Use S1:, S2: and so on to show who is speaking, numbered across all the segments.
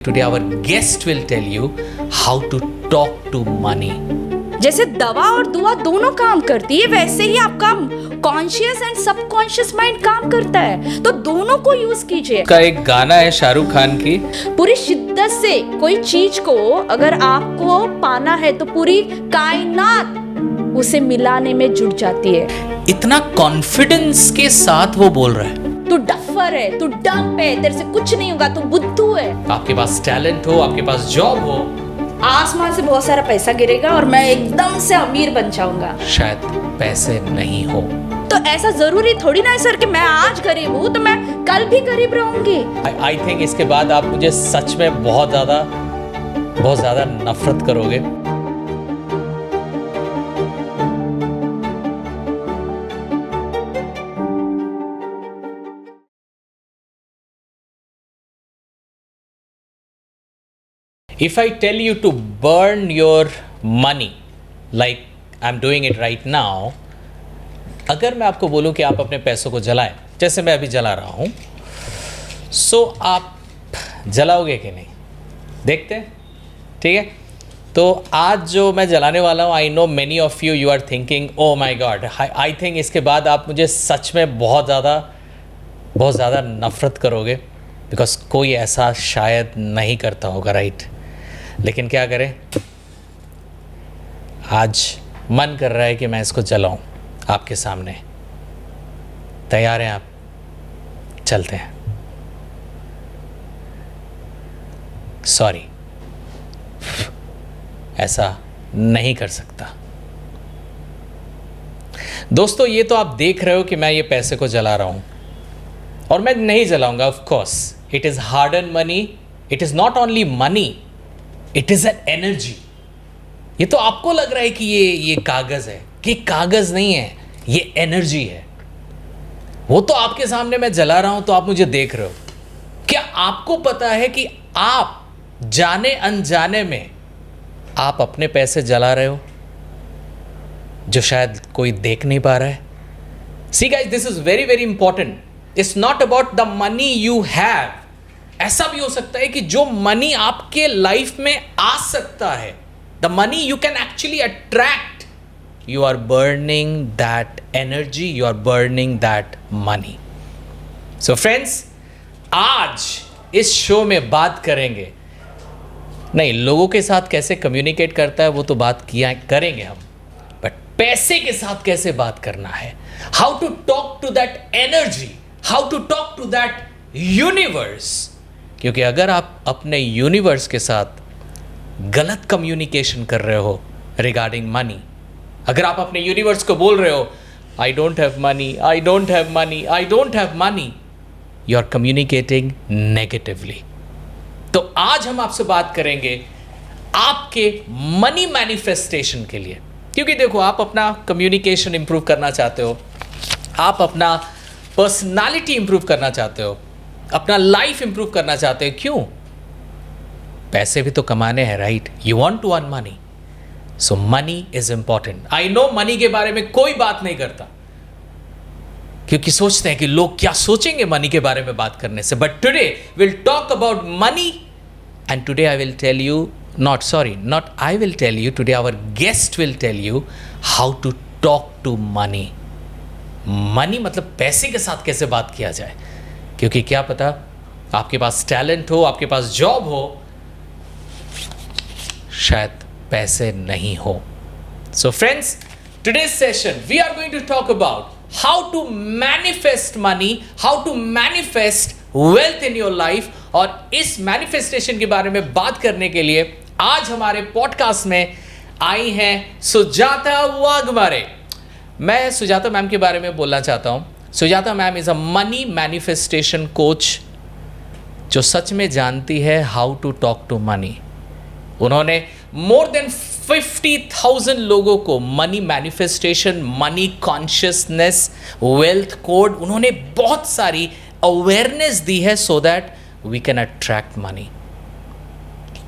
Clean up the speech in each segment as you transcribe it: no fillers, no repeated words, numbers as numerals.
S1: Today our guest will tell you how to talk to money.
S2: जैसे दवा और दुआ दोनों काम करती है, वैसे ही आपका कॉन्शियस एंड सबकॉन्शियस माइंड काम करता है, तो दोनों को यूज कीजिए।
S1: का एक गाना है शाहरुख खान की,
S2: पूरी शिद्दत से कोई चीज को अगर आपको पाना है तो पूरी कायनात उसे मिलाने में जुट जाती है।
S1: इतना कॉन्फिडेंस के साथ वो बोल रहा है।
S2: तू डफर है, तू डम्प है, तेरे से कुछ नहीं होगा, तू बुद्धू है।
S1: आपके पास टैलेंट हो, आपके पास जॉब हो,
S2: आसमान से बहुत सारा पैसा गिरेगा और मैं एकदम से अमीर बन जाऊंगा।
S1: शायद पैसे नहीं हो।
S2: तो ऐसा जरूरी थोड़ी ना है सर कि मैं आज गरीब हूँ तो मैं कल भी गरीब रहूंगी।
S1: आई थिंक इसके बाद आप मुझे सच में बहुत ज्यादा नफरत करोगे। If I tell you to burn your money like I'm doing it right now, अगर मैं आपको बोलूं कि आप अपने पैसों को जलाएं जैसे मैं अभी जला रहा हूं, सो आप जलाओगे कि नहीं? देखते हैं, ठीक है? तो आज जो मैं जलाने वाला हूं, I know many of you are thinking oh my God, I think इसके बाद आप मुझे सच में बहुत ज़्यादा नफरत करोगे, बिकॉज कोई ऐसा शायद नहीं करता होगा, राइट? लेकिन क्या करें, आज मन कर रहा है कि मैं इसको जलाऊं आपके सामने। तैयार हैं आप? चलते हैं। सॉरी, ऐसा नहीं कर सकता। दोस्तों, ये तो आप देख रहे हो कि मैं ये पैसे को जला रहा हूं, और मैं नहीं जलाऊंगा। Of course it is hard earn money, it is not only money, it is an energy. ये तो आपको लग रहा है कि ये कागज है, कि कागज नहीं है, ये एनर्जी है। वो तो आपके सामने मैं जला रहा हूं तो आप मुझे देख रहे हो। क्या आपको पता है कि आप जाने अनजाने में आप अपने पैसे जला रहे हो, जो शायद कोई देख नहीं पा रहा है? See guys, this is very very important. It's not about the money you have. ऐसा भी हो सकता है कि जो मनी आपके लाइफ में आ सकता है, the money you can actually attract, you are burning that energy, you are burning that money. So friends, आज इस शो में बात करेंगे, नहीं, लोगों के साथ कैसे कम्युनिकेट करता है वो तो बात किया करेंगे हम, बट पैसे के साथ कैसे बात करना है, how to talk to that energy, how to talk to that universe. क्योंकि अगर आप अपने यूनिवर्स के साथ गलत कम्युनिकेशन कर रहे हो रिगार्डिंग मनी, अगर आप अपने यूनिवर्स को बोल रहे हो I don't have money, I don't have money, I don't have money, you are communicating negatively. तो आज हम आपसे बात करेंगे आपके मनी मैनिफेस्टेशन के लिए। क्योंकि देखो, आप अपना कम्युनिकेशन इंप्रूव करना चाहते हो, आप अपना पर्सनालिटी इंप्रूव करना चाहते हो, अपना लाइफ इंप्रूव करना चाहते हो। क्यों? पैसे भी तो कमाने हैं, right? You want to earn money, so money is important. I know money के बारे में कोई बात नहीं करता, क्योंकि सोचते हैं कि लोग क्या सोचेंगे मनी के बारे में बात करने से। But today will talk about money, and today I will tell you, not I will tell you, today our guest will tell you how to talk to money. Money मतलब पैसे के साथ कैसे बात किया जाए, क्योंकि क्या पता आपके पास टैलेंट हो, आपके पास जॉब हो, शायद पैसे नहीं हो। So friends, today's session we are going to talk about how to manifest money, how to manifest wealth in your life। और इस मैनिफेस्टेशन के बारे में बात करने के लिए आज हमारे पॉडकास्ट में आई हैं सुजाता वाघमारे। मैं सुजाता मैम के बारे में बोलना चाहता हूँ। Sujata ma'am is a money manifestation coach, जो सच में जानती है how to talk to money. उन्होंने मोर देन 50,000 लोगों को money manifestation, money consciousness, wealth code, उन्होंने बहुत सारी अवेयरनेस दी है, so that we can attract money.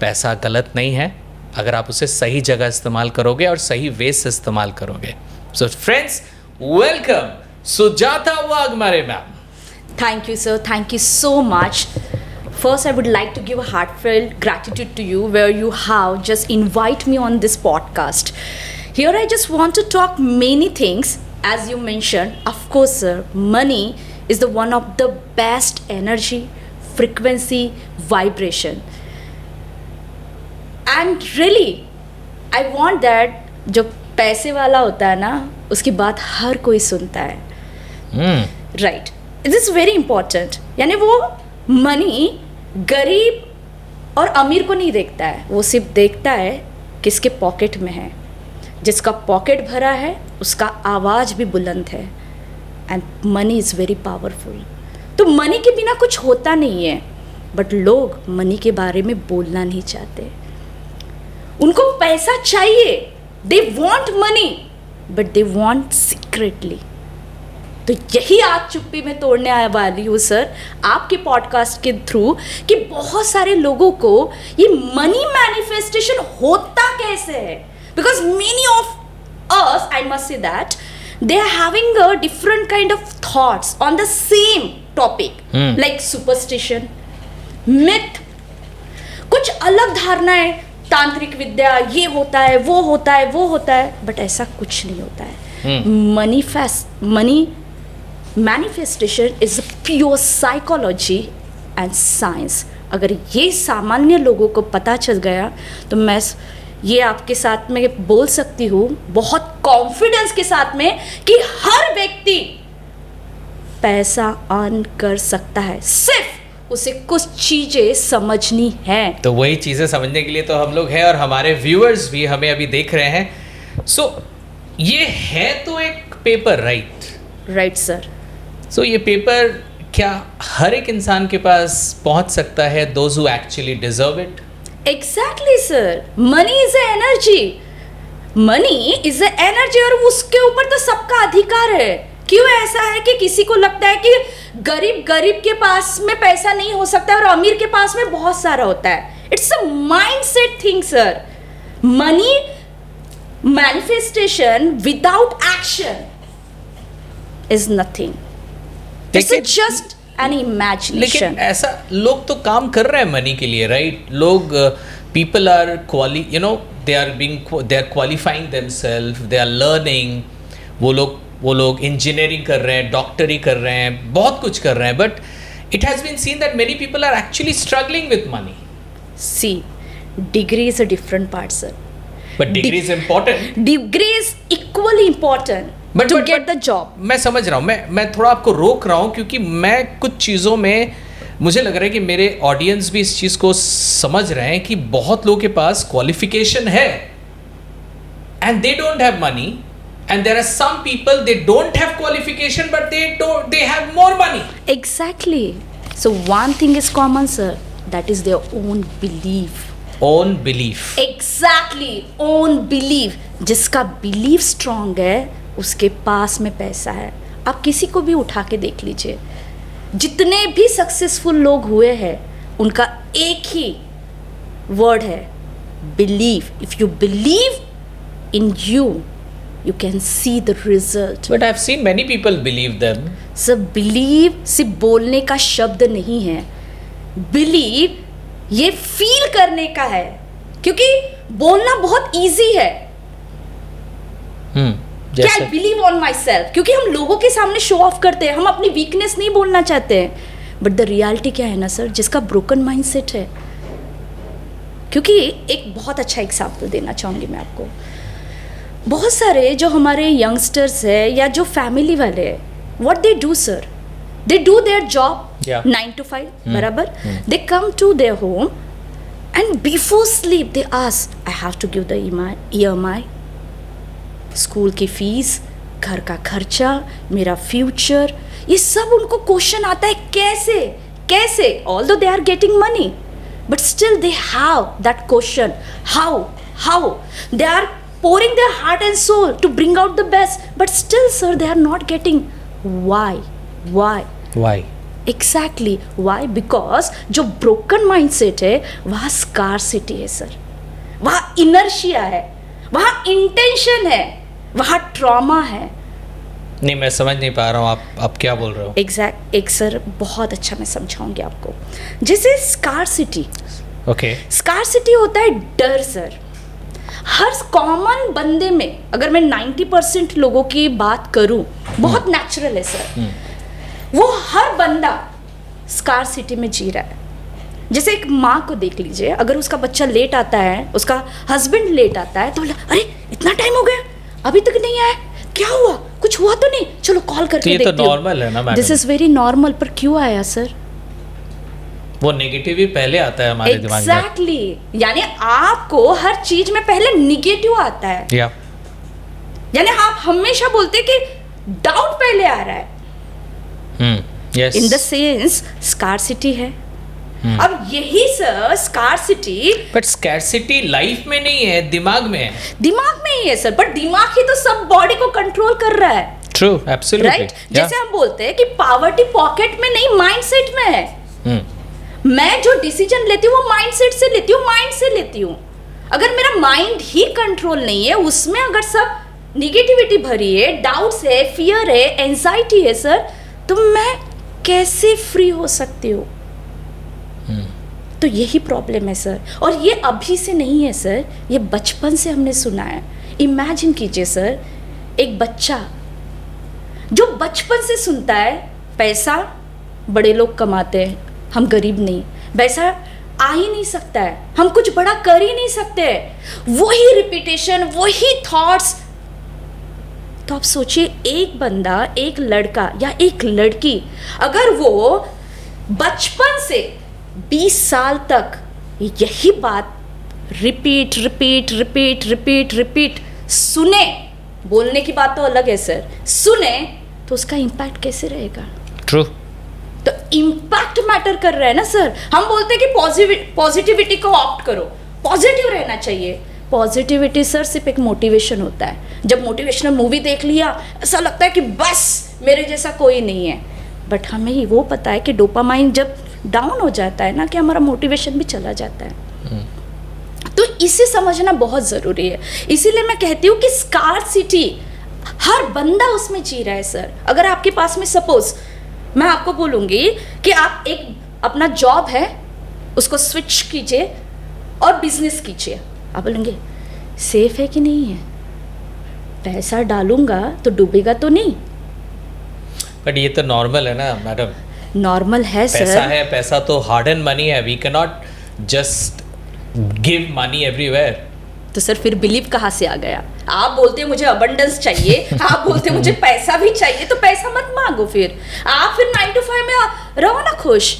S1: पैसा गलत नहीं है अगर आप उसे सही जगह इस्तेमाल करोगे और सही वे से इस्तेमाल करोगे। So friends, welcome Sujata Waghmare ma'am.
S2: Thank you sir, thank you so much First, I would like to give a heartfelt gratitude to you where you have just invite me on this podcast. Here I just want to talk many things. As you mentioned, of course, sir, money is the one of the best energy, frequency, vibration. And really, I want that जो पैसे वाला होता है ना, उसकी बात हर कोई सुनता है. Right, it is very important. यानी वो मनी गरीब और अमीर को नहीं देखता है, वो सिर्फ देखता है किसके पॉकेट में है. जिसका पॉकेट भरा है उसका आवाज़ भी बुलंद है. And money is very powerful. तो मनी के बिना कुछ होता नहीं है, बट लोग मनी के बारे में बोलना नहीं चाहते. उनको पैसा चाहिए, they want money, but they want secretly. तो यही आज चुप्पी में तोड़ने आने वाली हूँ सर, आपके पॉडकास्ट के थ्रू, कि बहुत सारे लोगों को ये मनी मैनिफेस्टेशन होता कैसे है. Because many of us, I must say that, they are having a different kind of thoughts on the same topic, like superstition, myth, कुछ अलग धारणाएं, तांत्रिक विद्या, ये होता है, वो होता है, वो होता है, बट ऐसा कुछ नहीं होता है. Money manifestation is pure psychology and science. अगर ये सामान्य लोगों को पता चल गया तो मैं ये आपके साथ में बोल सकती हूँ बहुत कॉन्फिडेंस के साथ में कि हर व्यक्ति पैसा अर्न कर सकता है, सिर्फ उसे कुछ चीजें समझनी है.
S1: तो वही चीजें समझने के लिए तो हम लोग हैं, और हमारे व्यूअर्स भी हमें अभी देख रहे हैं. सो ये है तो एक पेपर, राइट
S2: सर.
S1: सो ये पेपर क्या हर एक इंसान के पास पहुंच सकता है, those who actually deserve it?
S2: Exactly sir. Money is a energy. Money is a energy, और उसके ऊपर तो सबका अधिकार है. क्यों ऐसा है कि किसी को लगता है कि गरीब के पास में पैसा नहीं हो सकता और अमीर के पास में बहुत सारा होता है. It's a mindset thing sir. Money manifestation without action is nothing. It's just an imagination.
S1: लेकिन ऐसा लोग तो काम कर रहे हैं मनी के लिए, राइट? लोग people are they are qualifying themselves, they are learning. वो लोग इंजीनियरिंग कर रहे हैं, डॉक्टरी कर रहे हैं, बहुत कुछ कर रहे हैं, but it has been seen that many people are actually struggling with money.
S2: See, degree is a different part sir.
S1: But degree is important.
S2: Degree is equally important to get the job.
S1: मैं समझ रहा हूँ, मैं थोड़ा आपको रोक रहा हूँ क्योंकि मैं कुछ चीज़ों में मुझे लग रहा है कि मेरे ऑडियंस भी इस चीज़ को समझ रहे हैं कि बहुत लोगों के पास क्वालिफिकेशन है and they don't have money, and there are some people they don't have qualification but they have more money.
S2: Exactly. So one thing is common sir, that is their own belief. Exactly, own belief. जिसका belief strong है उसके पास में पैसा है. आप किसी को भी उठा के देख लीजिए, जितने भी सक्सेसफुल लोग हुए हैं उनका एक ही वर्ड है, belief. If you believe in you can see the result.
S1: But I've seen many people believe them.
S2: So believe सिर्फ बोलने का शब्द नहीं है. Believe ये फील करने का है, क्योंकि बोलना बहुत इजी है कि I believe on myself, क्योंकि हम लोगों के सामने शो ऑफ करते हैं, हम अपनी वीकनेस नहीं बोलना चाहते हैं. बट द रियलिटी क्या है ना सर, जिसका ब्रोकन माइंडसेट है. क्योंकि एक बहुत अच्छा एग्जाम्पल देना चाहूँगी मैं आपको. बहुत सारे जो हमारे यंगस्टर्स है या जो फैमिली वाले हैं, what they do sir, they do their job 9 to 5, बराबर. They come to their home and before sleep they ask, I have to give the EMI, school की फीस, घर का खर्चा, मेरा फ्यूचर, ये सब उनको क्वेश्चन आता है कैसे although they are getting money, but still they have that question, how they are pouring their heart and soul to bring out the best, but still sir they are not getting. Why? Exactly why? Because जो broken mindset है वहाँ scarcity है sir, वहाँ inertia है, वहाँ intention है, वहाँ trauma है.
S1: नहीं, मैं समझ नहीं पा रहा हूँ आप क्या बोल रहे हो।
S2: एक सर बहुत अच्छा मैं समझाऊंगी आपको। जैसे स्कार्सिटी,
S1: ओके,
S2: स्कार्सिटी होता है डर सर। हर कॉमन बंदे में, अगर मैं 90% लोगों की बात करूं, बहुत नेचुरल है सर, वो हर बंदा स्कार्सिटी में जी रहा है। जैसे एक माँ को देख लीजिए, अगर उसका बच्चा लेट आता है, उसका हस्बैंड लेट आता है, तो अरे इतना टाइम हो गया अभी तक नहीं आया, क्या हुआ, कुछ हुआ तो नहीं, चलो कॉल करके देखती हूँ।
S1: ये तो नॉर्मल है ना madam.
S2: This is very normal, पर क्यों आया सर?
S1: वो नेगेटिव ही पहले आता है हमारे दिमाग में।
S2: एग्जैक्टली, यानी आपको हर चीज में पहले निगेटिव आता है। यानी आप हमेशा बोलते हैं कि डाउट पहले आ रहा है।
S1: Yes,
S2: in the sense scarcity है। अब यही sir scarcity,
S1: but scarcity life में नहीं है, दिमाग में है।
S2: दिमाग में ही है सर, बट दिमाग ही तो सब बॉडी को कंट्रोल कर रहा है।
S1: True, absolutely,
S2: right. जैसे हम बोलते हैं कि पावर्टी पॉकेट में नहीं, माइंडसेट में है। मैं जो डिसीजन लेती हूँ वो माइंडसेट से लेती हूँ, माइंड से लेती हूँ। अगर मेरा माइंड ही कंट्रोल नहीं है, उसमें अगर सब निगेटिविटी भरी है, डाउट्स है, फियर है, एंजाइटी है सर, तो मैं कैसे फ्री हो सकती हूँ? तो यही प्रॉब्लम है सर। और ये अभी से नहीं है सर, ये बचपन से हमने सुना है। इमेजिन कीजिए सर, एक बच्चा जो बचपन से सुनता है पैसा बड़े लोग कमाते हैं, हम गरीब नहीं, पैसा आ ही नहीं सकता है, हम कुछ बड़ा कर ही नहीं सकते, वही रिपीटेशन, वही थॉट्स। तो आप सोचिए, एक बंदा, एक लड़का या एक लड़की, अगर वो बचपन से 20 साल तक यही बात repeat repeat repeat repeat repeat सुने, बोलने की बात तो अलग है सर, सुने, तो उसका इम्पैक्ट कैसे रहेगा?
S1: ट्रू।
S2: तो इम्पैक्ट मैटर कर रहा है ना सर। हम बोलते हैं कि पॉजिटिविटी को ऑप्ट करो, पॉजिटिव रहना चाहिए। पॉजिटिविटी सर सिर्फ एक मोटिवेशन होता है। जब मोटिवेशनल मूवी देख लिया, ऐसा लगता है कि बस मेरे जैसा कोई नहीं है, बट हमें ही वो पता है कि डोपामाइन जब डाउन हो जाता है ना, कि हमारा मोटिवेशन भी चला जाता है। तो इसे समझना बहुत ज़रूरी है। इसीलिए मैं कहती हूँ कि स्कार्सिटी हर बंदा उसमें जी रहा है सर। अगर आपके पास में सपोज मैं आपको बोलूँगी कि आप एक अपना जॉब है उसको स्विच कीजिए और बिजनेस कीजिए, आप बोलेंगे सेफ है कि नहीं है, पैसा डालूंगा तो डूबेगा तो नहीं?
S1: बट ये तो नॉर्मल है ना मैडम।
S2: नॉर्मल है सर।
S1: पैसा है, पैसा तो हार्ड एंड मनी है, we can not just give money everywhere.
S2: तो सर फिर बिलीव कहाँ से आ गया? आप बोलते हैं मुझे अबंडेंस चाहिए, आप बोलते हैं मुझे पैसा भी चाहिए, तो पैसा मत मांगो, फिर आप फिर 9 to 5 में रहो ना खुश।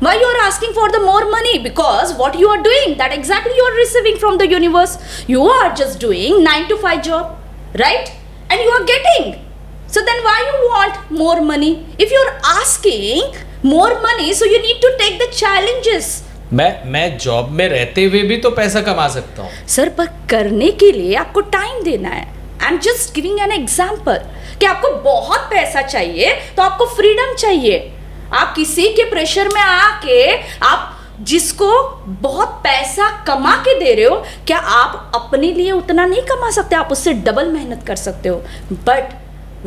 S2: Why you are asking for the more money? Because what you are doing, that exactly you are receiving from the universe. You are just doing 9 to 5 job, right? And you are getting. So then why you want more money? If you are asking more money, so you need to take the challenges.
S1: मैं job में रहते हुए भी तो पैसा कमा सकता हूँ
S2: सर, पर करने के लिए आपको टाइम देना है। I am just giving an example कि आपको बहुत पैसा चाहिए तो आपको फ्रीडम चाहिए। आप किसी के प्रेशर में आके आप जिसको बहुत पैसा कमा के दे रहे हो, क्या आप अपने लिए उतना नहीं कमा सकते? आप उससे डबल मेहनत कर सकते हो, बट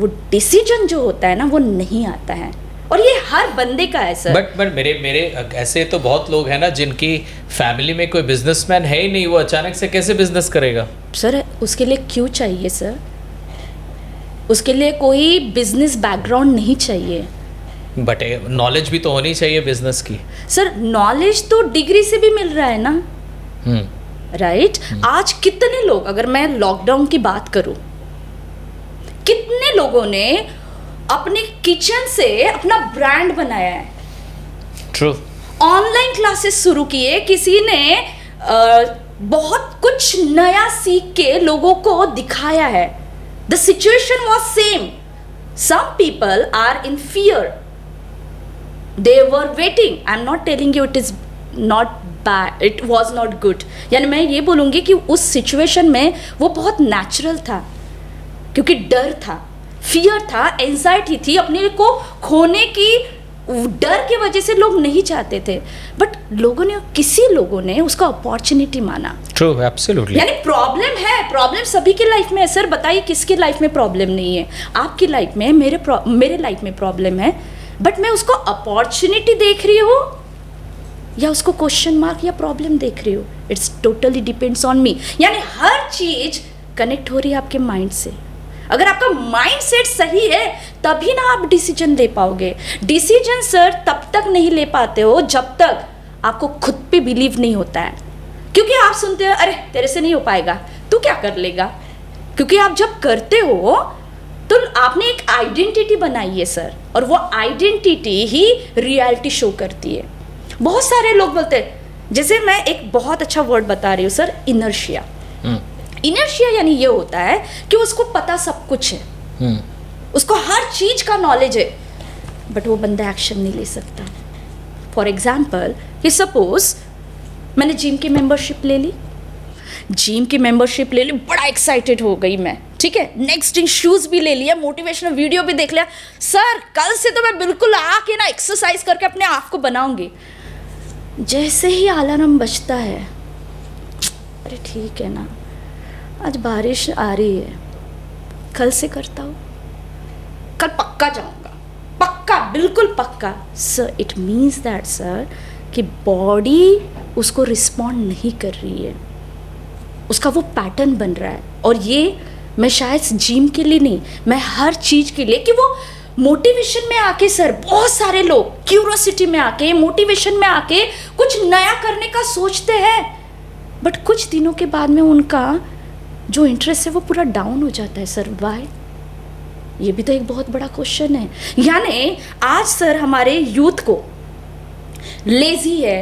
S2: वो डिसीजन जो होता है ना, वो नहीं आता है। और ये हर बंदे का है सर।
S1: बट मेरे ऐसे तो बहुत लोग हैं ना जिनकी फैमिली में कोई बिजनेसमैन है ही नहीं, वो अचानक से कैसे बिजनेस करेगा?
S2: सर उसके लिए क्यों चाहिए सर? उसके लिए कोई बिजनेस बैकग्राउंड नहीं चाहिए,
S1: बट नॉलेज भी तो होनी चाहिए बिजनेस की।
S2: सर नॉलेज तो डिग्री से भी मिल रहा है ना, राइट? आज कितने लोग, अगर मैं लॉकडाउन की बात करूं, कितने लोगों ने अपने किचन से अपना ब्रांड बनाया है।
S1: ट्रू।
S2: ऑनलाइन क्लासेस शुरू किए, किसी ने बहुत कुछ नया सीख के लोगों को दिखाया है। The situation was same. Some people are in fear, they were waiting. I'm not telling you it is not bad, it was not good. यानी मैं ये बोलूँगी कि उस सिचुएशन में वो बहुत नेचुरल था, क्योंकि डर था, फियर था, एंजाइटी थी, अपने को खोने की डर की वजह से लोग नहीं चाहते थे, बट किसी लोगों ने उसका अपॉर्चुनिटी माना।
S1: True, absolutely.
S2: यानी प्रॉब्लम है, प्रॉब्लम सभी की लाइफ में है सर। बताइए किसकी लाइफ में प्रॉब्लम नहीं है? आपकी लाइफ में, मेरे लाइफ में प्रॉब्लम है, बट मैं उसको अपॉर्चुनिटी देख रही हूँ या उसको क्वेश्चन मार्क या प्रॉब्लम देख रही हूँ। It's totally depends on me. यानी हर चीज कनेक्ट हो रही है आपके माइंड से। अगर आपका माइंड सेट सही है तभी ना आप डिसीजन ले पाओगे। डिसीजन सर तब तक नहीं ले पाते हो जब तक आपको खुद पे बिलीव नहीं होता है। क्योंकि आप सुनते हो अरे तेरे से नहीं हो पाएगा, तू क्या कर लेगा। क्योंकि आप जब करते हो तो आपने एक आइडेंटिटी बनाई है सर, और वो आइडेंटिटी ही रियलिटी शो करती है। बहुत सारे लोग बोलते हैं, जैसे मैं एक बहुत अच्छा वर्ड बता रही हूँ सर, इनर्शिया। इनर्शिया यानी ये होता है कि उसको पता सब कुछ है, उसको हर चीज का नॉलेज है, बट वो बंदा एक्शन नहीं ले सकता। फॉर एग्जाम्पल कि सपोज मैंने जिम की मेंबरशिप ले ली, बड़ा एक्साइटेड हो गई मैं, ठीक है। नेक्स्ट दिन शूज भी ले लिया, मोटिवेशनल वीडियो भी देख लिया। सर कल से तो मैं बिल्कुल आके ना एक्सरसाइज करके अपने आप को बनाऊंगी। जैसे ही अलार्म बजता है, अरे ठीक है ना, आज बारिश आ रही है, कल से करता हूँ, कल पक्का जाऊंगा, पक्का, बिल्कुल पक्का। Sir it means that sir कि बॉडी उसको रिस्पॉन्ड नहीं कर रही है, उसका वो पैटर्न बन रहा है। और ये मैं शायद जिम के लिए नहीं, मैं हर चीज के लिए, कि वो मोटिवेशन में आके सर, बहुत सारे लोग क्यूरोसिटी में आके, मोटिवेशन में आके कुछ नया करने का सोचते हैं, बट कुछ दिनों के बाद में उनका जो इंटरेस्ट है वो पूरा डाउन हो जाता है। Sir why? ये भी तो एक बहुत बड़ा क्वेश्चन है। यानी आज सर हमारे यूथ को लेजी है,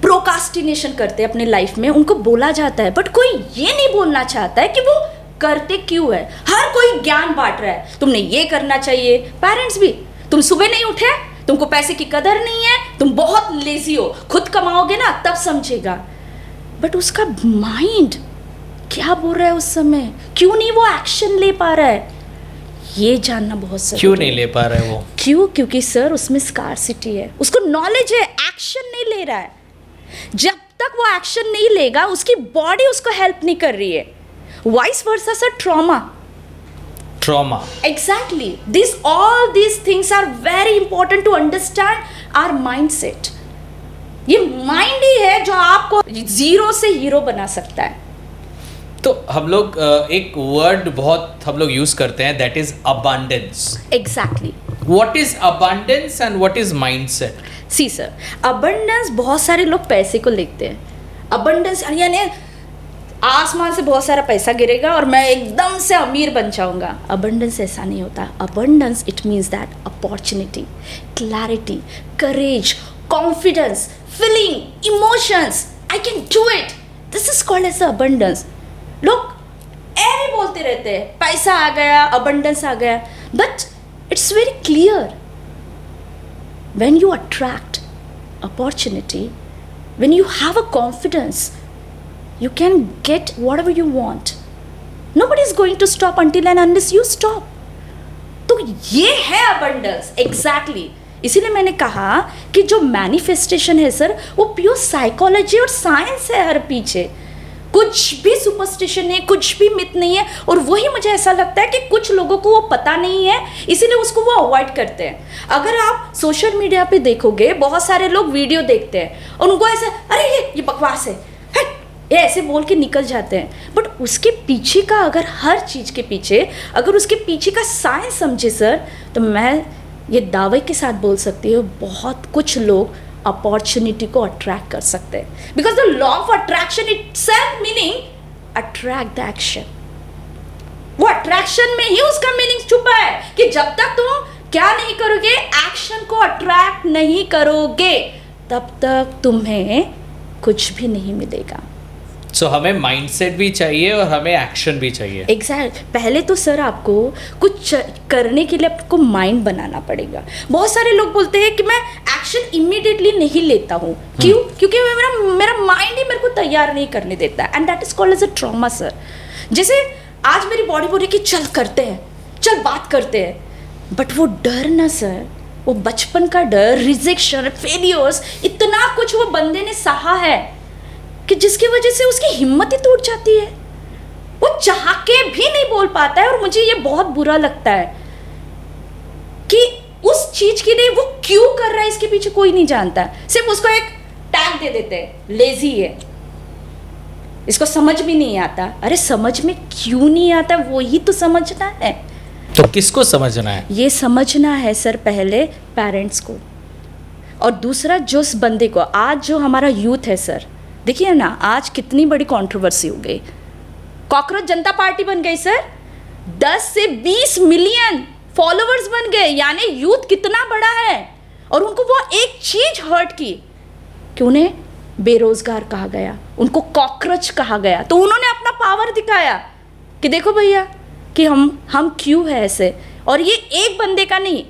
S2: प्रोकास्टिनेशन करते हैं अपने लाइफ में, उनको बोला जाता है, बट कोई ये नहीं बोलना चाहता है कि वो करते क्यों है। हर कोई ज्ञान बांट रहा है, तुमने ये करना चाहिए। पेरेंट्स भी, तुम सुबह नहीं उठे, तुमको पैसे की कदर नहीं है, तुम बहुत लेजी हो, खुद कमाओगे ना तब समझेगा। बट उसका माइंड क्या बोल रहा है उस समय, क्यों नहीं वो एक्शन ले पा रहा है, ये जानना बहुत जरूरी है।
S1: क्यों नहीं ले पा रहा है वो?
S2: क्यों? क्योंकि सर उसमें स्कार्सिटी है, उसको नॉलेज है, एक्शन नहीं ले रहा है। जब तक वो एक्शन नहीं लेगा, उसकी बॉडी उसको हेल्प नहीं कर रही है। Vice versa sir, trauma exactly, all these things are very important to understand our mindset। ये माइंड ही है जो आपको जीरो से हीरो बना सकता है।
S1: तो हम लोग एक वर्ड बहुत हम लोग यूज करते हैं, that is abundance.
S2: Exactly.
S1: What is abundance and what is mindset?
S2: See sir, abundance बहुत सारे लोग पैसे को लिखते हैं। अबंडेंस यानी आसमान से बहुत सारा पैसा गिरेगा और मैं एकदम से अमीर बन जाऊंगा। अबंडेंस ऐसा नहीं होता। Abundance it means that opportunity, clarity, courage, confidence, feeling, emotions, I can do it, this is called as abundance. लोग ऐसे बोलते रहते हैं पैसा आ गया, अबंडेंस आ गया, but it's very clear. When you attract opportunity, when you have a confidence, you can get whatever you want. Nobody is going to stop until and unless you stop. तो ये है abundance, exactly. इसीलिए मैंने कहा कि जो manifestation है sir, वो प्योर साइकोलॉजी और साइंस है हर पीछे। कुछ भी सुपरस्टिशन नहीं, कुछ भी मिथ नहीं है। और वही मुझे ऐसा लगता है कि कुछ लोगों को वो पता नहीं है, इसीलिए उसको वो अवॉइड करते हैं। अगर आप सोशल मीडिया पे देखोगे, बहुत सारे लोग वीडियो देखते हैं और उनको ऐसा, अरे ये बकवास है, ये ऐसे बोल के निकल जाते हैं। बट उसके पीछे का, अगर हर चीज़ के पीछे, अगर उसके पीछे का साइंस समझे सर, तो मैं ये दावे के साथ बोल सकती हूँ, बहुत कुछ लोग अपॉर्चुनिटी को अट्रैक्ट कर सकते हैं। Because the law of attraction itself meaning attract the action. वो अट्रैक्शन में ही उसका मीनिंग छुपा है कि जब तक तुम क्या नहीं करोगे, एक्शन को अट्रैक्ट नहीं करोगे, तब तक तुम्हें कुछ भी नहीं मिलेगा।
S1: सो हमें माइंडसेट भी चाहिए और हमें एक्शन भी चाहिए।
S2: एग्जैक्ट। पहले तो सर आपको कुछ करने के लिए आपको माइंड बनाना पड़ेगा। बहुत सारे लोग बोलते हैं कि मैं एक्शन इमीडिएटली नहीं लेता हूँ। क्यों? क्योंकि मेरा माइंड ही मेरे को तैयार नहीं करने देता, and that is called as a trauma sir. जैसे आज मेरी बॉडी बोल रही कि चल करते हैं, चल बात करते हैं, बट वो डर ना सर वो बचपन का डर, रिजेक्शन, फेलियर्स, इतना कुछ वो बंदे ने सहा है कि जिसकी वजह से उसकी हिम्मत ही टूट जाती है। वो चाह के भी नहीं बोल पाता है। और मुझे ये बहुत बुरा लगता है कि उस चीज के लिए वो क्यों कर रहा है, इसके पीछे कोई नहीं जानता। सिर्फ उसको एक टैग दे देते हैं, लेजी है, इसको समझ भी नहीं आता। अरे समझ में क्यों नहीं आता, वो ही तो समझना है।
S1: तो किसको समझना है?
S2: ये समझना है सर पहले पेरेंट्स को, और दूसरा जो उस बंदे को, आज जो हमारा यूथ है सर, देखिए ना आज कितनी बड़ी कंट्रोवर्सी हो गई। कॉकरोच जनता पार्टी बन गई सर, 10 से 20 मिलियन फॉलोअर्स बन गए, यानी यूथ कितना बड़ा है। और उनको वो एक चीज हर्ट की कि उन्हें बेरोजगार कहा गया, उनको कॉकरोच कहा गया। तो उन्होंने अपना पावर दिखाया कि देखो भैया कि हम क्यों है ऐसे। और ये एक बंदे का नहीं,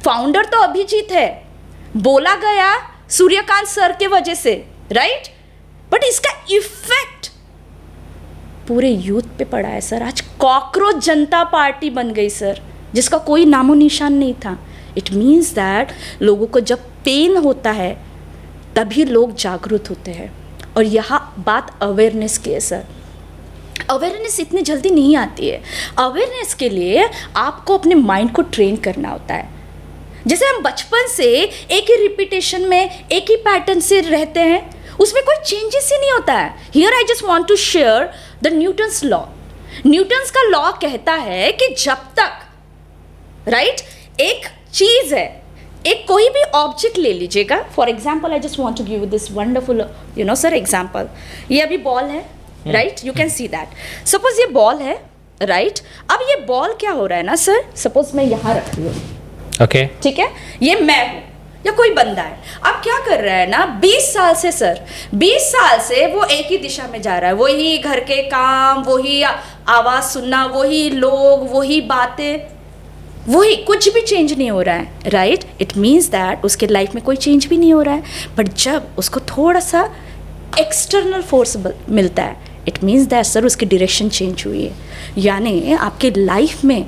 S2: फाउंडर तो अभिजीत है, बोला गया सूर्यकांत सर के वजह से, राइट, बट इसका इफेक्ट पूरे यूथ पे पड़ा है सर। आज कॉकरोच जनता पार्टी बन गई सर, जिसका कोई नामो निशान नहीं था। इट मीन्स दैट लोगों को जब पेन होता है तभी लोग जागरूक होते हैं। और यहाँ बात अवेयरनेस की है सर। अवेयरनेस इतनी जल्दी नहीं आती है। अवेयरनेस के लिए आपको अपने माइंड को ट्रेन करना होता है। जैसे हम बचपन से एक ही रिपीटेशन में, एक ही पैटर्न से रहते हैं, उसमें कोई चेंजेस ही नहीं होता है। Here I just want to share the Newton's law. Newton's का लॉ कहता है कि जब तक, राइट, एक चीज है, एक कोई भी ऑब्जेक्ट ले लीजिएगा। For example I just want to give this wonderful sir example. ये अभी बॉल है, right, you can see that. Suppose ये बॉल है, राइट। अब ये बॉल क्या हो रहा है ना सर, सपोज मैं यहाँ रख रही हूँ,
S1: ओके,
S2: ठीक है, ये मैं हूँ या कोई बंदा है। अब क्या कर रहा है ना, 20 साल से सर, 20 साल से वो एक ही दिशा में जा रहा है। वही घर के काम, वही आवाज़ सुनना, वही लोग, वही बातें, वही, कुछ भी चेंज नहीं हो रहा है, राइट। इट मीन्स दैट उसके लाइफ में कोई चेंज भी नहीं हो रहा है। बट जब उसको थोड़ा सा एक्सटर्नल फोर्स मिलता है, इट मीन्स दैट सर उसकी डायरेक्शन चेंज हुई है। यानी आपके लाइफ में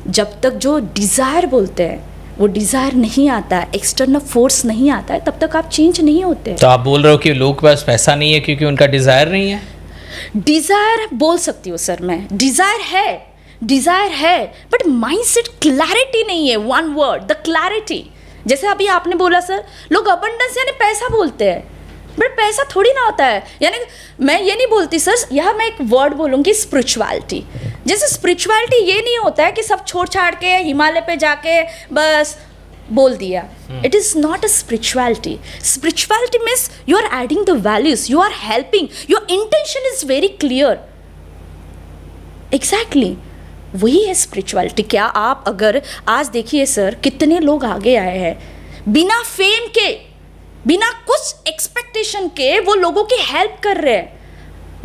S2: जब तक जो डिज़ायर बोलते हैं वो डिज़ायर नहीं आता है, एक्सटर्नल फोर्स नहीं आता है, तब तक आप चेंज नहीं होते।
S1: तो आप बोल रहे हो कि लोगों के पास पैसा नहीं है क्योंकि उनका डिज़ायर नहीं है?
S2: डिज़ायर बोल सकती हूँ सर मैं, डिज़ायर है, बट माइंडसेट क्लैरिटी नहीं है। One word, the clarity. जैसे अभी आपने बोला सर, लोग अबंडेंस यानी पैसा बोलते हैं, बट पैसा थोड़ी ना होता है। यानी मैं ये नहीं बोलती सर, यहाँ मैं एक वर्ड बोलूँगी, स्पिरिचुअलिटी। जैसे स्पिरिचुअलिटी ये नहीं होता है कि सब छोड़ छाड़ के हिमालय पे जाके बस बोल दिया। It is not a spirituality. Spirituality means you are adding the values, you are helping, your intention is very clear. Exactly वही है स्पिरिचुअलिटी। क्या आप अगर आज देखिए सर, कितने लोग आगे आए हैं बिना फेम के, बिना कुछ एक्सपेक्टेशन के, वो लोगों की हेल्प कर रहे हैं।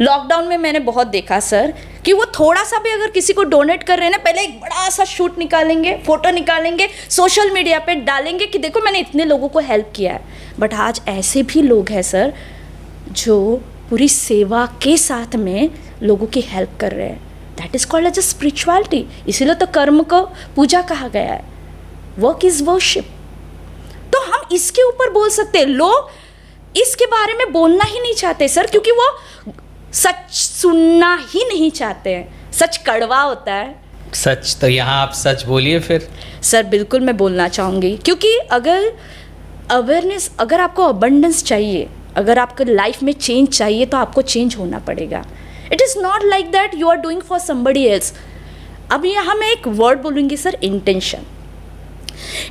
S2: लॉकडाउन में मैंने बहुत देखा सर कि वो थोड़ा सा भी अगर किसी को डोनेट कर रहे हैं ना, पहले एक बड़ा सा शूट निकालेंगे, फोटो निकालेंगे, सोशल मीडिया पे डालेंगे कि देखो मैंने इतने लोगों को हेल्प किया है। बट आज ऐसे भी लोग हैं सर जो पूरी सेवा के साथ में लोगों की हेल्प कर रहे हैं। That is called as a spirituality. इसीलिए तो कर्म को पूजा कहा गया है। Work is worship. तो हम इसके ऊपर बोल सकते हैं। लोग इसके बारे में बोलना ही नहीं चाहते सर, क्योंकि वो सच सुनना ही नहीं चाहते हैं। सच कड़वा होता है।
S1: सच तो यहाँ आप सच बोलिए फिर। सर
S2: बिल्कुल मैं बोलना चाहूँगी, क्योंकि अगर अवेयरनेस, अगर आपको अबंडेंस चाहिए, अगर आपको लाइफ में चेंज चाहिए, तो आपको चेंज होना पड़ेगा। It is not like that you are doing for somebody else. अब यहाँ मैं एक वर्ड बोलूँगी सर, इंटेंशन।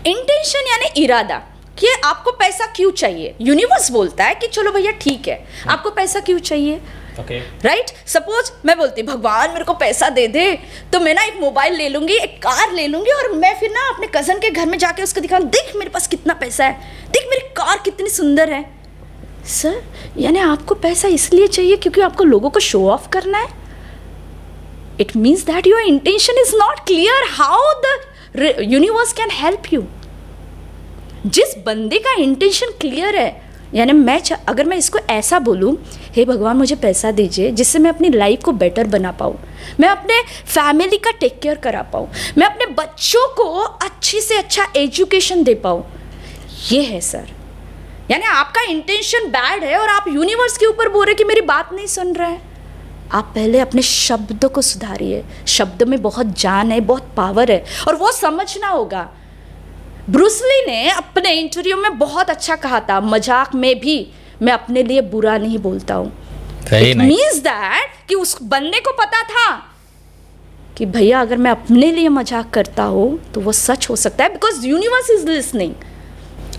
S2: इंटेंशन यानी इरादा, कि आपको पैसा क्यों चाहिए। यूनिवर्स बोलता है कि चलो भैया ठीक है, आपको पैसा क्यों चाहिए, राइट। सपोज मैं बोलती भगवान मेरे को पैसा दे दे, तो मैं ना एक मोबाइल ले लूँगी, एक कार ले लूँगी, और मैं फिर ना अपने कज़न के घर में जाके उसको दिखाऊँ, देख मेरे पास कितना पैसा है, देख मेरी कार कितनी सुंदर है। सर यानी आपको पैसा इसलिए चाहिए क्योंकि आपको लोगों को शो ऑफ करना है। It means that your intention is not clear. How the universe can help you. जिस बंदे का इंटेंशन क्लियर है, यानी अगर मैं इसको ऐसा बोलूँ, हे भगवान मुझे पैसा दीजिए जिससे मैं अपनी लाइफ को बेटर बना पाऊँ, मैं अपने फैमिली का टेक केयर करा पाऊँ, मैं अपने बच्चों को अच्छी से अच्छा एजुकेशन दे पाऊँ, ये है सर। यानी आपका इंटेंशन बैड है और आप यूनिवर्स के ऊपर बोल रहे कि मेरी बात नहीं सुन रहा है। आप पहले अपने शब्द को सुधारिए। शब्द में बहुत जान है, बहुत पावर है, और वो समझना होगा। ब्रूस ली ने अपने इंटरव्यू में बहुत अच्छा कहा था, मजाक में भी मैं अपने लिए बुरा नहीं बोलता हूँ। इट मीन्स दैट कि उस बंदे को पता था कि भैया अगर मैं अपने लिए मजाक करता हूँ तो वो सच हो सकता है, बिकॉज यूनिवर्स इज लिसनिंग।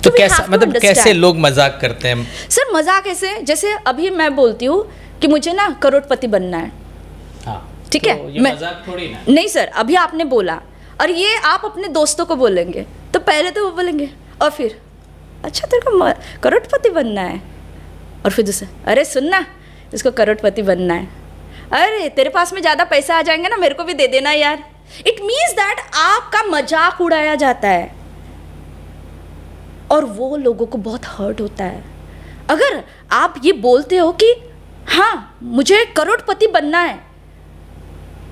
S1: तो कैसा, मतलब कैसे लोग मजाक करते हैं?
S2: सर मजाक ऐसे, जैसे अभी मैं बोलती हूँ कि मुझे ना करोड़पति बनना है, ठीक है,
S1: ये मजाक थोड़ी ना।
S2: नहीं सर, अभी आपने बोला और ये आप अपने दोस्तों को बोलेंगे तो पहले तो वो बोलेंगे और फिर अच्छा तेरे को करोड़पति बनना है, और फिर दूसरा अरे सुनना इसको करोड़पति बनना है, अरे तेरे पास में ज़्यादा पैसा आ जाएंगे ना मेरे को भी दे देना यार। इट मीन्स दैट आपका मजाक उड़ाया जाता है और वो लोगों को बहुत हर्ट होता है। अगर आप ये बोलते हो कि हाँ मुझे करोड़पति बनना है,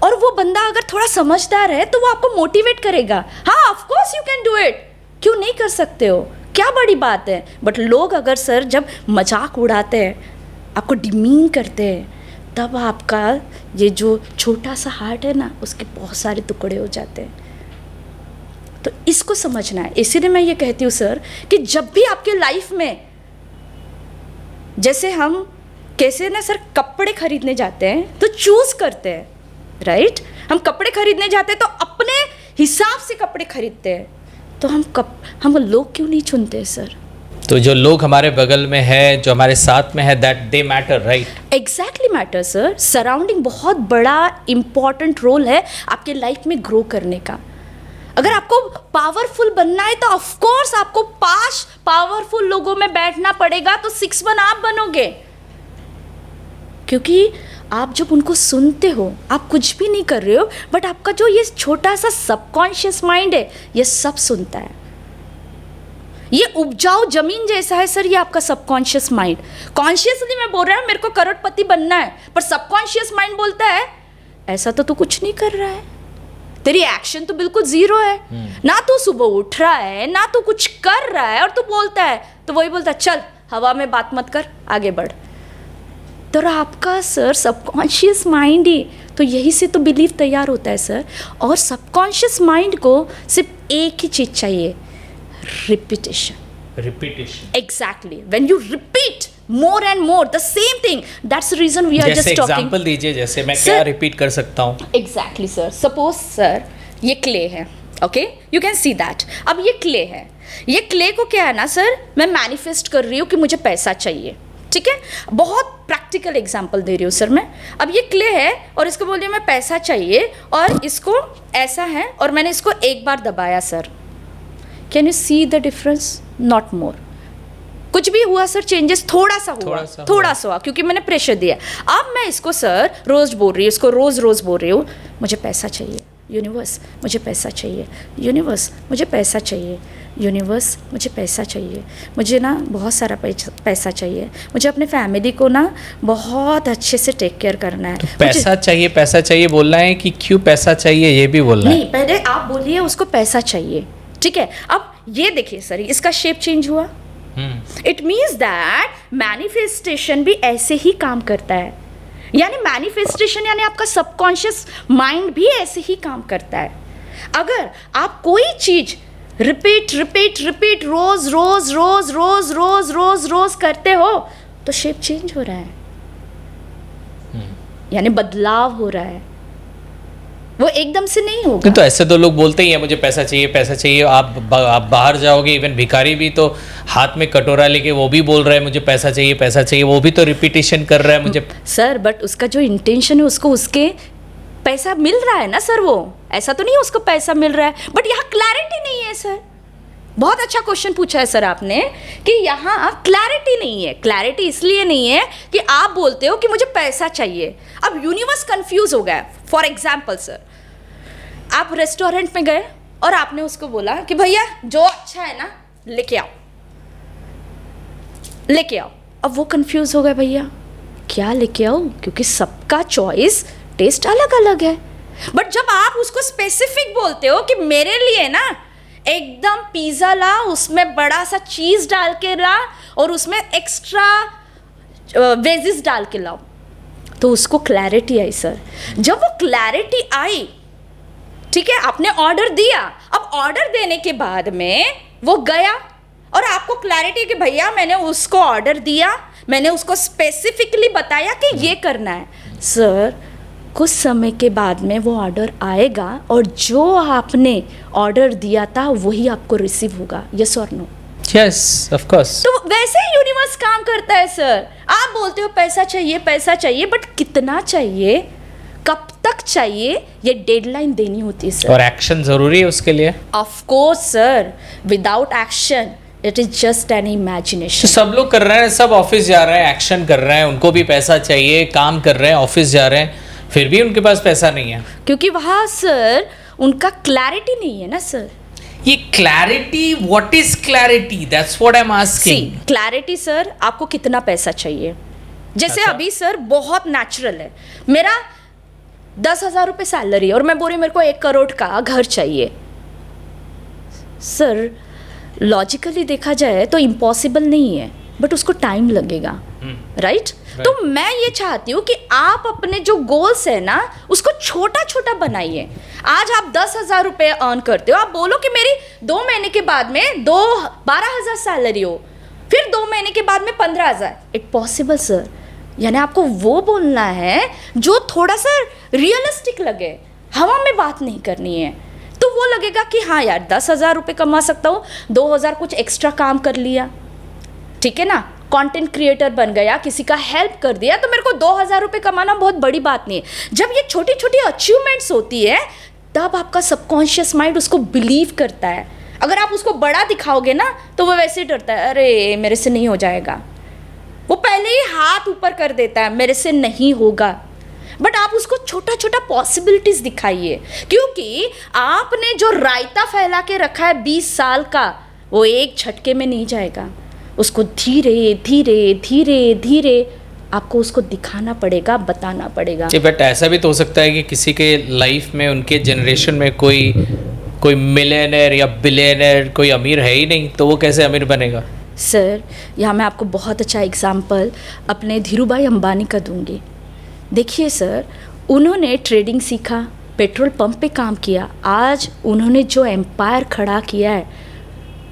S2: और वो बंदा अगर थोड़ा समझदार है तो वो आपको मोटिवेट करेगा, हाँ of course you can do it, क्यों नहीं कर सकते हो, क्या बड़ी बात है। बट लोग अगर सर जब मजाक उड़ाते हैं, आपको डिमीन करते हैं, तब आपका ये जो छोटा सा हार्ट है ना उसके बहुत सारे टुकड़े हो जाते हैं। तो इसको समझना है। इसीलिए मैं ये कहती हूँ सर कि जब भी आपके लाइफ में, जैसे हम कैसे ना सर कपड़े खरीदने जाते हैं तो चूज करते हैं, राइट? हम कपड़े खरीदने जाते हैं तो अपने हिसाब से कपड़े खरीदते हैं, तो हम लोग क्यों नहीं चुनते सर?
S1: तो जो लोग हमारे बगल में है, जो हमारे साथ में है, that they matter, right?
S2: Exactly matter sir. Surrounding बहुत बड़ा इंपॉर्टेंट रोल है आपके लाइफ में ग्रो करने का। अगर आपको पावरफुल बनना है तो ऑफ कोर्स आपको 5 पावरफुल लोगों में बैठना पड़ेगा, तो 6 आप बनोगे, क्योंकि आप जब उनको सुनते हो आप कुछ भी नहीं कर रहे हो, बट आपका जो ये छोटा सा सबकॉन्शियस माइंड है ये सब सुनता है। ये उपजाऊ जमीन जैसा है सर, ये आपका सबकॉन्शियस माइंड। कॉन्शियसली मैं बोल रहा हूँ मेरे को करोड़पति बनना है, पर सबकॉन्शियस माइंड बोलता है ऐसा तो तू कुछ नहीं कर रहा है, तेरी एक्शन तो बिल्कुल जीरो है, ना तू सुबह उठ रहा है ना तू कुछ कर रहा है, और तू बोलता है, तो वही बोलता है चल हवा में बात मत कर, आगे बढ़। तो आपका सर सबकॉन्शियस माइंड ही तो यही से तो बिलीव तैयार होता है सर। और सबकॉन्शियस माइंड को सिर्फ एक ही चीज चाहिए, repetition. Exactly, when you repeat more and more the same thing, that's the reason we are just talking.
S1: जैसे एग्जांपल दीजिए, जैसे मैं क्या रिपीट कर सकता हूँ?
S2: एग्जैक्टली सर, सपोज सर ये क्ले है, okay, you can see that. अब ये क्ले है, ये क्ले को क्या है ना सर, मैं मैनिफेस्ट कर रही हूँ कि मुझे पैसा चाहिए, ठीक है, बहुत प्रैक्टिकल एग्जांपल दे रही हूँ सर मैं। अब ये क्ले है और इसको बोल रही हूँ मैं पैसा चाहिए, और इसको ऐसा है और मैंने इसको एक बार दबाया sir, can you see the difference? Not more, कुछ भी हुआ सर, चेंजेस थोड़ा सा हुआ क्योंकि मैंने प्रेशर दिया। अब मैं इसको सर रोज बोल रही हूँ, इसको रोज बोल रही हूँ, मुझे पैसा चाहिए यूनिवर्स, मुझे पैसा चाहिए यूनिवर्स, मुझे पैसा चाहिए यूनिवर्स, मुझे पैसा चाहिए, मुझे ना बहुत सारा पैसा चाहिए, मुझे अपने फैमिली को ना बहुत अच्छे से टेक केयर करना है।
S1: तो पैसा चाहिए बोलना है कि क्यों पैसा चाहिए ये भी बोलना है?
S2: नहीं, पहले आप बोलिए उसको पैसा चाहिए, ठीक है। अब ये देखिए सर, इसका शेप चेंज हुआ, इट मीन्स दैट मैनिफेस्टेशन भी ऐसे ही काम करता है। यानी मैनिफेस्टेशन यानी आपका सबकॉन्शियस माइंड भी ऐसे ही काम करता है। अगर आप कोई चीज रिपीट रोज करते हो तो शेप चेंज हो रहा है, यानी बदलाव हो रहा है, वो एकदम से नहीं होगा।
S1: तो ऐसे तो लोग बोलते ही हैं मुझे पैसा चाहिए। आप बाहर जाओगे, इवन भिखारी भी तो हाथ में कटोरा लेके वो भी बोल रहा है मुझे पैसा चाहिए, वो भी तो रिपीटेशन कर रहा है मुझे।
S2: सर बट उसका जो इंटेंशन है उसको उसके पैसा मिल रहा है ना सर, वो ऐसा तो नहीं है उसको पैसा मिल रहा है, बट यहाँ क्लैरिटी नहीं है सर। बहुत अच्छा क्वेश्चन पूछा है सर आपने कि यहाँ क्लैरिटी नहीं है। क्लैरिटी इसलिए नहीं है कि आप बोलते हो कि मुझे पैसा चाहिए, अब यूनिवर्स कंफ्यूज हो गया। फॉर एग्जाम्पल सर, आप रेस्टोरेंट में गए और आपने उसको बोला कि भैया जो अच्छा है ना लेके आओ, लेके आओ। अब वो कंफ्यूज हो गए, भैया क्या लेके आओ, क्योंकि सबका चॉइस टेस्ट अलग अलग है। बट जब आप उसको स्पेसिफिक बोलते हो कि मेरे लिए ना एकदम पिज़्ज़ा ला, उसमें बड़ा सा चीज़ डाल के ला और उसमें एक्स्ट्रा वेजिस डाल के लाओ, तो उसको क्लैरिटी आई सर। जब वो क्लैरिटी आई, ठीक है, आपने ऑर्डर दिया, अब ऑर्डर देने के बाद में वो गया और आपको क्लैरिटी कि भैया मैंने उसको ऑर्डर दिया, मैंने उसको स्पेसिफिकली बताया कि ये करना है। सर कुछ समय के बाद में वो ऑर्डर आएगा और जो आपने ऑर्डर दिया था वही आपको रिसीव होगा, यस और नो?
S1: Yes, of course.
S2: तो वैसे ही यूनिवर्स काम करता है सर। आप बोलते हो पैसा चाहिए, बट कितना चाहिए, कब तक चाहिए, ये डेडलाइन देनी होती है सर।
S1: और एक्शन जरूरी है उसके लिए।
S2: Of course sir, without action it is just an imagination.
S1: तो सब लोग कर रहे हैं, सब ऑफिस जा रहे हैं, एक्शन कर रहे हैं, उनको भी पैसा चाहिए, काम कर रहे हैं, ऑफिस जा रहे हैं, फिर भी उनके पास पैसा नहीं है,
S2: क्योंकि वहाँ सर उनका क्लैरिटी नहीं है ना सर।
S1: ये clarity, what is clarity, that's what I am asking.
S2: Clarity sir, आपको कितना पैसा चाहिए। जैसे
S1: अच्छा।
S2: अभी सर बहुत नेचुरल है, मेरा 10,000 रुपये सैलरी और मैं बोल रही मेरे को 1 करोड़ का घर चाहिए। सर लॉजिकली देखा जाए तो इम्पॉसिबल नहीं है, बट उसको टाइम लगेगा, राइट? तो मैं ये चाहती हूँ कि आप अपने जो गोल्स है ना उसको छोटा छोटा बनाइए। आज आप 10,000 रुपये अर्न करते हो, आप बोलो कि मेरी 2 महीने के बाद में 12,000 सैलरी हो, फिर 2 महीने के बाद में 15,000। It possible sir. यानी आपको वो बोलना है जो थोड़ा सा रियलिस्टिक लगे, हवा में बात नहीं करनी है। तो वो लगेगा कि हाँ यार 10,000 रुपये कमा सकता हूँ, 2,000 कुछ एक्स्ट्रा काम कर लिया, ठीक है ना, कंटेंट क्रिएटर बन गया, किसी का हेल्प कर दिया, तो मेरे को 2,000 रुपये कमाना बहुत बड़ी बात नहीं है। जब ये छोटी छोटी अचीवमेंट्स होती है तब आपका सबकॉन्शियस माइंड उसको बिलीव करता है। अगर आप उसको बड़ा दिखाओगे ना तो वो वैसे ही डरता है, अरे मेरे से नहीं हो जाएगा, वो पहले ही हाथ ऊपर कर देता है, मेरे से नहीं होगा। बट आप उसको छोटा छोटा पॉसिबिलिटीज दिखाइए, क्योंकि आपने जो रायता फैला के रखा है 20 साल का, वो एक झटके में नहीं जाएगा। उसको धीरे धीरे धीरे धीरे आपको उसको दिखाना पड़ेगा, बताना पड़ेगा।
S1: बट ऐसा भी तो हो सकता है कि किसी के लाइफ में, उनके जनरेशन में कोई मिलियनर या बिलियनर, कोई अमीर है ही नहीं, तो वो कैसे अमीर बनेगा?
S2: सर यहाँ मैं आपको बहुत अच्छा एग्जाम्पल अपने धीरूभाई अंबानी का दूंगी। देखिए सर, उन्होंने ट्रेडिंग सीखा, पेट्रोल पंप पे काम किया, आज उन्होंने जो एम्पायर खड़ा किया है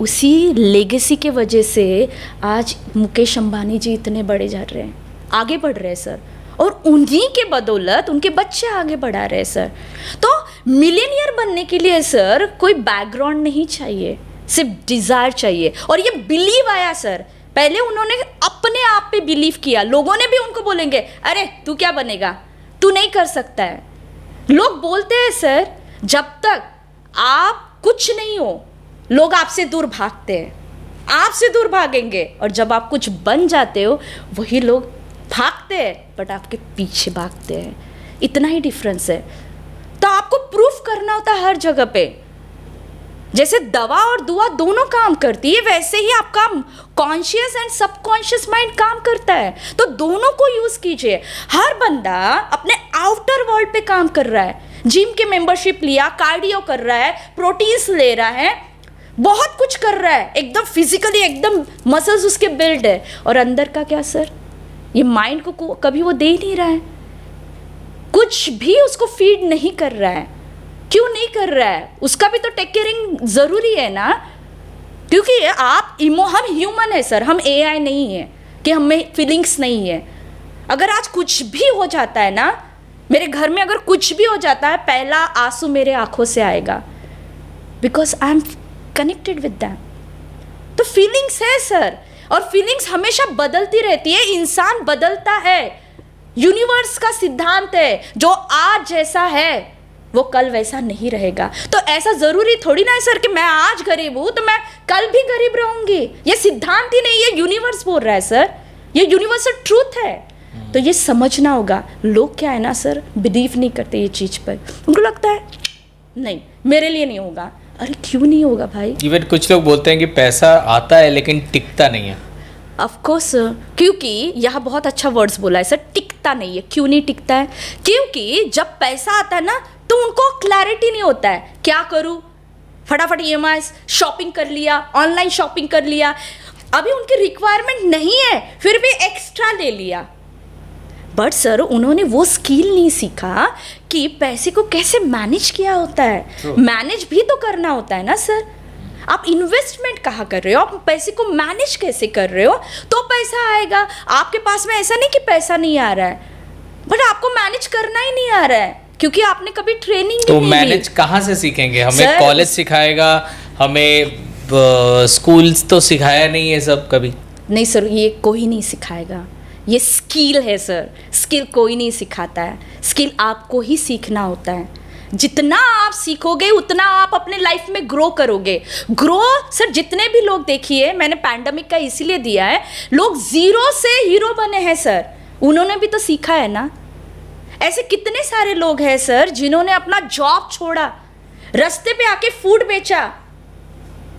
S2: उसी लेगेसी के वजह से आज मुकेश अंबानी जी इतने बड़े जा रहे हैं, आगे बढ़ रहे हैं सर, और उन्हीं के बदौलत उनके बच्चे आगे बढ़ा रहे हैं सर। तो मिलियनियर बनने के लिए सर कोई बैकग्राउंड नहीं चाहिए, सिर्फ डिज़ायर चाहिए। और ये बिलीव आया सर, पहले उन्होंने अपने आप पे बिलीव किया, लोगों ने भी उनको बोलेंगे अरे तू क्या बनेगा, तू नहीं कर सकता है। लोग बोलते हैं सर जब तक आप कुछ नहीं हो लोग आपसे दूर भागते हैं, आपसे दूर भागेंगे, और जब आप कुछ बन जाते हो वही लोग भागते हैं बट आपके पीछे भागते हैं। इतना ही डिफरेंस है। तो आपको प्रूफ करना होता है हर जगह पे। जैसे दवा और दुआ दोनों काम करती है, वैसे ही आपका कॉन्शियस एंड सबकॉन्शियस माइंड काम करता है, तो दोनों को यूज कीजिए। हर बंदा अपने आउटर वर्ल्ड पे काम कर रहा है, जिम के मेंबरशिप लिया, कार्डियो कर रहा है, प्रोटीन्स ले रहा है, बहुत कुछ कर रहा है, एकदम फिजिकली एकदम मसल्स उसके बिल्ड है, और अंदर का क्या सर, ये माइंड को कभी वो दे ही नहीं रहा है, कुछ भी उसको फीड नहीं कर रहा है। क्यों नहीं कर रहा है? उसका भी तो टेक केयरिंग जरूरी है ना, क्योंकि आप हम ह्यूमन है सर, हम एआई नहीं है कि हमें फीलिंग्स नहीं है। अगर आज कुछ भी हो जाता है ना, मेरे घर में अगर कुछ भी हो जाता है, पहला आंसू मेरे आंखों से आएगा, because I am connected with them. तो फीलिंग्स है सर, और फीलिंग्स हमेशा बदलती रहती है, इंसान बदलता है, यूनिवर्स का सिद्धांत है, जो आज जैसा है वो कल वैसा नहीं रहेगा। तो ऐसा जरूरी थोड़ी ना है सर कि मैं आज गरीब हूं तो मैं कल भी गरीब रहूंगी, ये सिद्धांत ही नहीं, ये यूनिवर्स बोल रहा है सर, ये यूनिवर्सल ट्रूथ है। तो ये समझना होगा। लोग क्या है ना सर, बिलीव नहीं करते ये चीज पर, उनको लगता है नहीं मेरे लिए नहीं होगा। अरे क्यों नहीं होगा भाई?
S1: इवन कुछ लोग बोलते हैं कि पैसा आता है लेकिन टिकता नहीं है।
S2: ऑफ कोर्स, क्योंकि यह बहुत अच्छा वर्ड्स बोला है सर, टिकता नहीं है। क्यों नहीं टिकता है? क्योंकि जब पैसा आता है ना तो उनको क्लैरिटी नहीं होता है, क्या करूं, फटाफट EMI शॉपिंग कर लिया, ऑनलाइन शॉपिंग कर लिया, अभी उनकी रिक्वायरमेंट नहीं है फिर भी एक्स्ट्रा ले लिया। बट सर उन्होंने वो स्किल नहीं सीखा कि पैसे को कैसे मैनेज किया होता है। मैनेज भी तो करना होता है ना सर। आप इन्वेस्टमेंट कहाँ कर रहे हो, आप पैसे को मैनेज कैसे कर रहे हो तो पैसा आएगा। आपके पास में ऐसा नहीं कि पैसा नहीं आ रहा है, बट आपको मैनेज करना ही नहीं आ रहा है क्योंकि आपने कभी ट्रेनिंग
S1: तो मैनेज कहाँ से सीखेंगे? हमें कॉलेज सिखाएगा, हमें स्कूल्स तो सिखाया नहीं है सब कभी।
S2: नहीं सर, ये कोई नहीं सिखाएगा, ये स्किल है सर। स्किल कोई नहीं सिखाता है, स्किल आपको ही सीखना होता है। जितना आप सीखोगे उतना आप अपने लाइफ में ग्रो करोगे। ग्रो सर, जितने भी लोग देखिए, मैंने पैंडेमिक का इसीलिए दिया है, लोग जीरो से हीरो बने हैं सर, उन्होंने भी तो सीखा है ना। ऐसे कितने सारे लोग हैं सर जिन्होंने अपना जॉब छोड़ा, रास्ते पे आके फूड बेचा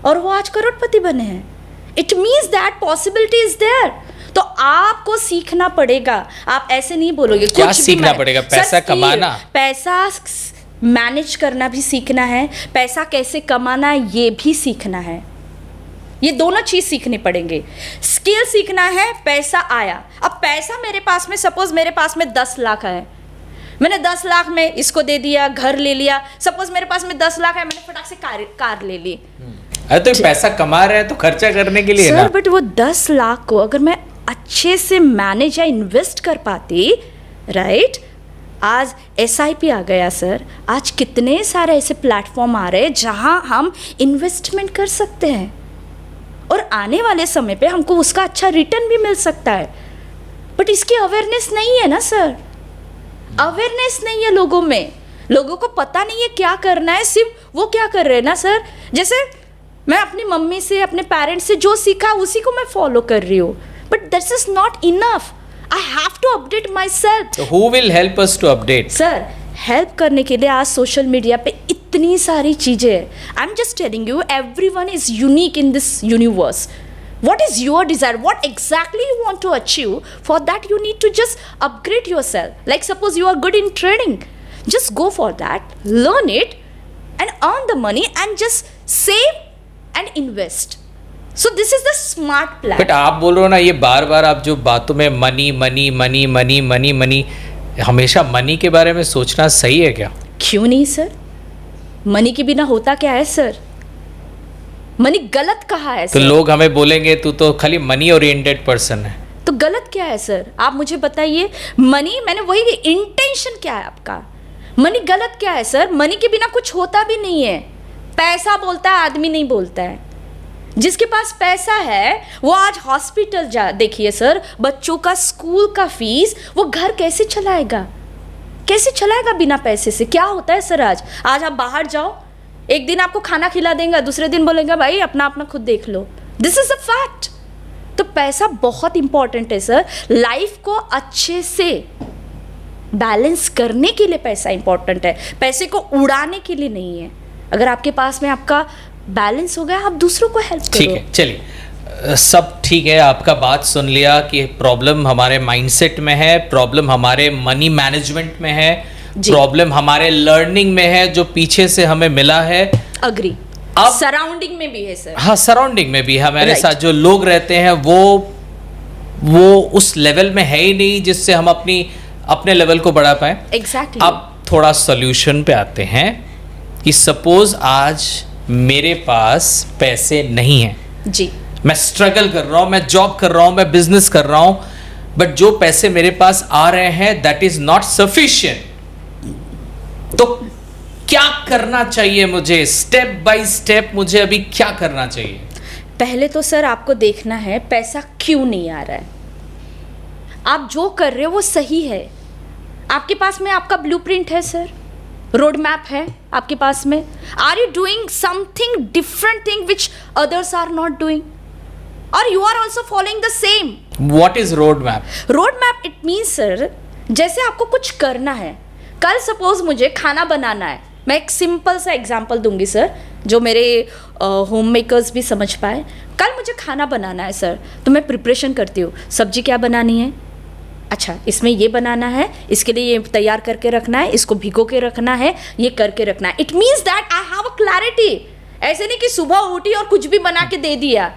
S2: और वो आज करोड़पति बने हैं। It means that possibility is there. तो आपको सीखना पड़ेगा, आप ऐसे नहीं बोलोगे।
S1: क्या सीखना पड़ेगा? पैसा कमाना,
S2: पैसा मैनेज करना भी सीखना है, पैसा कैसे कमाना है ये भी सीखना है। ये दोनों चीज सीखनी पड़ेंगे। स्किल सीखना है, पैसा आया, अब पैसा मेरे पास में, सपोज मेरे पास में 10 लाख है, मैंने 10 लाख में इसको दे दिया, घर ले लिया। सपोज मेरे पास में 10 लाख है, मैंने फटाक से कार ले ली।
S1: अरे तो पैसा कमा रहे हैं तो खर्चा करने के लिए
S2: सर,
S1: ना।
S2: बट वो 10 लाख को अगर मैं अच्छे से मैनेज या इन्वेस्ट कर पाती, राइट। आज SIP आ गया सर, आज कितने सारे ऐसे प्लेटफॉर्म आ रहे हैं जहां हम इन्वेस्टमेंट कर सकते हैं और आने वाले समय पे हमको उसका अच्छा रिटर्न भी मिल सकता है। बट इसकी अवेयरनेस नहीं है ना सर, अवेयरनेस नहीं है लोगों में। लोगों को पता नहीं है क्या करना है, सिर्फ वो क्या कर रहे हैं ना सर, जैसे मैं अपनी मम्मी से, अपने पेरेंट्स से जो सीखा उसी को मैं फॉलो कर रही हूँ, but this is not enough. I have to update myself.
S1: So who will help us to update?
S2: Sir, help करने के लिए आज सोशल मीडिया पे इतनी सारी चीज़ें हैं। I am just telling you, everyone is unique in this universe. What is your desire? What exactly you want to achieve? For that you need to just upgrade yourself. Like suppose you are good in trading, just go for that, learn it and earn the money and just save and invest. So this is the smart plan.
S1: But आप बोल रहे हो ना, ये बार बार आप जो बातों में money money money money money money, हमेशा मनी के बारे में सोचना सही है क्या?
S2: क्यों नहीं सर, मनी के बिना होता क्या है सर? मनी गलत कहा है
S1: तो
S2: सर?
S1: लोग हमें बोलेंगे तू तो खाली मनी ओरिएंटेड पर्सन है।
S2: तो गलत क्या है सर, आप मुझे बताइए। मनी, मैंने वही, इंटेंशन क्या है आपका? मनी गलत क्या है सर? मनी के बिना कुछ होता भी नहीं है। पैसा बोलता है, आदमी नहीं बोलता है। जिसके पास पैसा है वो आज हॉस्पिटल जा, देखिए सर, बच्चों का स्कूल का फीस वो घर कैसे चलाएगा? कैसे चलाएगा बिना पैसे से? क्या होता है सर, आज आप बाहर जाओ, एक दिन आपको खाना खिला देंगे, दूसरे दिन बोलेंगे भाई अपना अपना खुद देख लो। This is a fact. तो पैसा बहुत इंपॉर्टेंट है सर। लाइफ को अच्छे से बैलेंस करने के लिए पैसा इंपॉर्टेंट है, पैसे को उड़ाने के लिए नहीं है। अगर आपके पास में आपका बैलेंस हो गया, आप दूसरों को हेल्प करो।
S1: ठीक है, चलिए, सब ठीक है, आपका बात सुन लिया कि प्रॉब्लम हमारे माइंडसेट में है, प्रॉब्लम हमारे मनी मैनेजमेंट में है, प्रॉब्लम हमारे लर्निंग में है जो पीछे से हमें मिला है।
S2: अग्री।
S1: अब
S2: सराउंडिंग में भी है सर।
S1: हाँ, सराउंडिंग में भी हमारे साथ जो लोग रहते हैं वो उस लेवल में है ही नहीं जिससे हम अपने लेवल को बढ़ा पाए।
S2: एग्जैक्टली।
S1: अब थोड़ा सॉल्यूशन पे आते हैं कि सपोज आज मेरे पास पैसे नहीं हैं
S2: जी,
S1: मैं स्ट्रगल कर रहा हूं, मैं जॉब कर रहा हूं, मैं बिजनेस कर रहा हूं, बट जो पैसे मेरे पास आ रहे हैं दैट इज नॉट सफिशिएंट। तो क्या करना चाहिए मुझे? स्टेप बाय स्टेप मुझे अभी क्या करना चाहिए?
S2: पहले तो सर आपको देखना है पैसा क्यों नहीं आ रहा है। आप जो कर रहे हो वो सही है? आपके पास में आपका ब्लूप्रिंट है सर, रोड मैप है आपके पास में? Are you doing something different thing which others are not doing, और you are also following the same?
S1: What is road map?
S2: Road map it means sir, जैसे आपको कुछ करना है, कल सपोज मुझे खाना बनाना है, मैं एक सिंपल सा एग्जांपल दूंगी सर जो मेरे होम मेकर्स भी समझ पाए। कल मुझे खाना बनाना है सर, तो मैं प्रिपरेशन करती हूँ, सब्जी क्या बनानी है, अच्छा इसमें ये बनाना है, इसके लिए ये तैयार करके रखना है, इसको भिगो के रखना है, ये करके रखना है. It means that I have a clarity. ऐसे नहीं कि सुबह उठी और कुछ भी बना के दे दिया.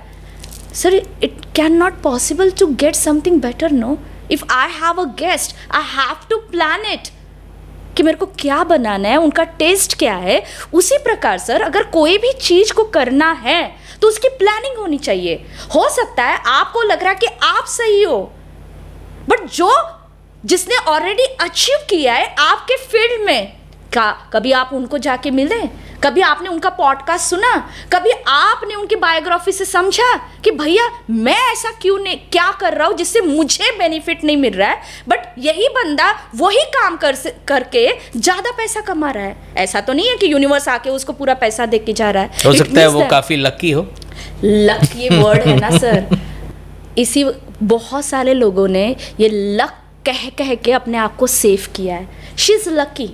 S2: Sir it can not possible to get something better. No, if I have a guest I have to plan it कि मेरे को क्या बनाना है, उनका टेस्ट क्या है. उसी प्रकार सर अगर कोई भी चीज को करना है तो उसकी प्लानिंग होनी चाहिए. हो सकता है आपको लग रहा है कि आप सही हो, बट जिसने ऑलरेडी अचीव किया है आपके फील्ड में, कभी आप उनको जाके मिले, कभी आपने उनका पॉडकास्ट सुना, कभी आपने उनकी बायोग्राफी से समझा कि भैया मैं ऐसा क्यों नहीं क्या कर रहा हूं जिससे मुझे बेनिफिट नहीं मिल रहा है, बट यही बंदा वही काम करके ज्यादा पैसा कमा रहा है. ऐसा तो नहीं है कि यूनिवर्स आके उसको पूरा पैसा दे के जा रहा है.
S1: हो सकता है वो काफी लकी हो.
S2: लक ये वर्ड है ना सर, इसी बहुत सारे लोगों ने ये लक कह कह के अपने आप को सेव किया है. She is lucky,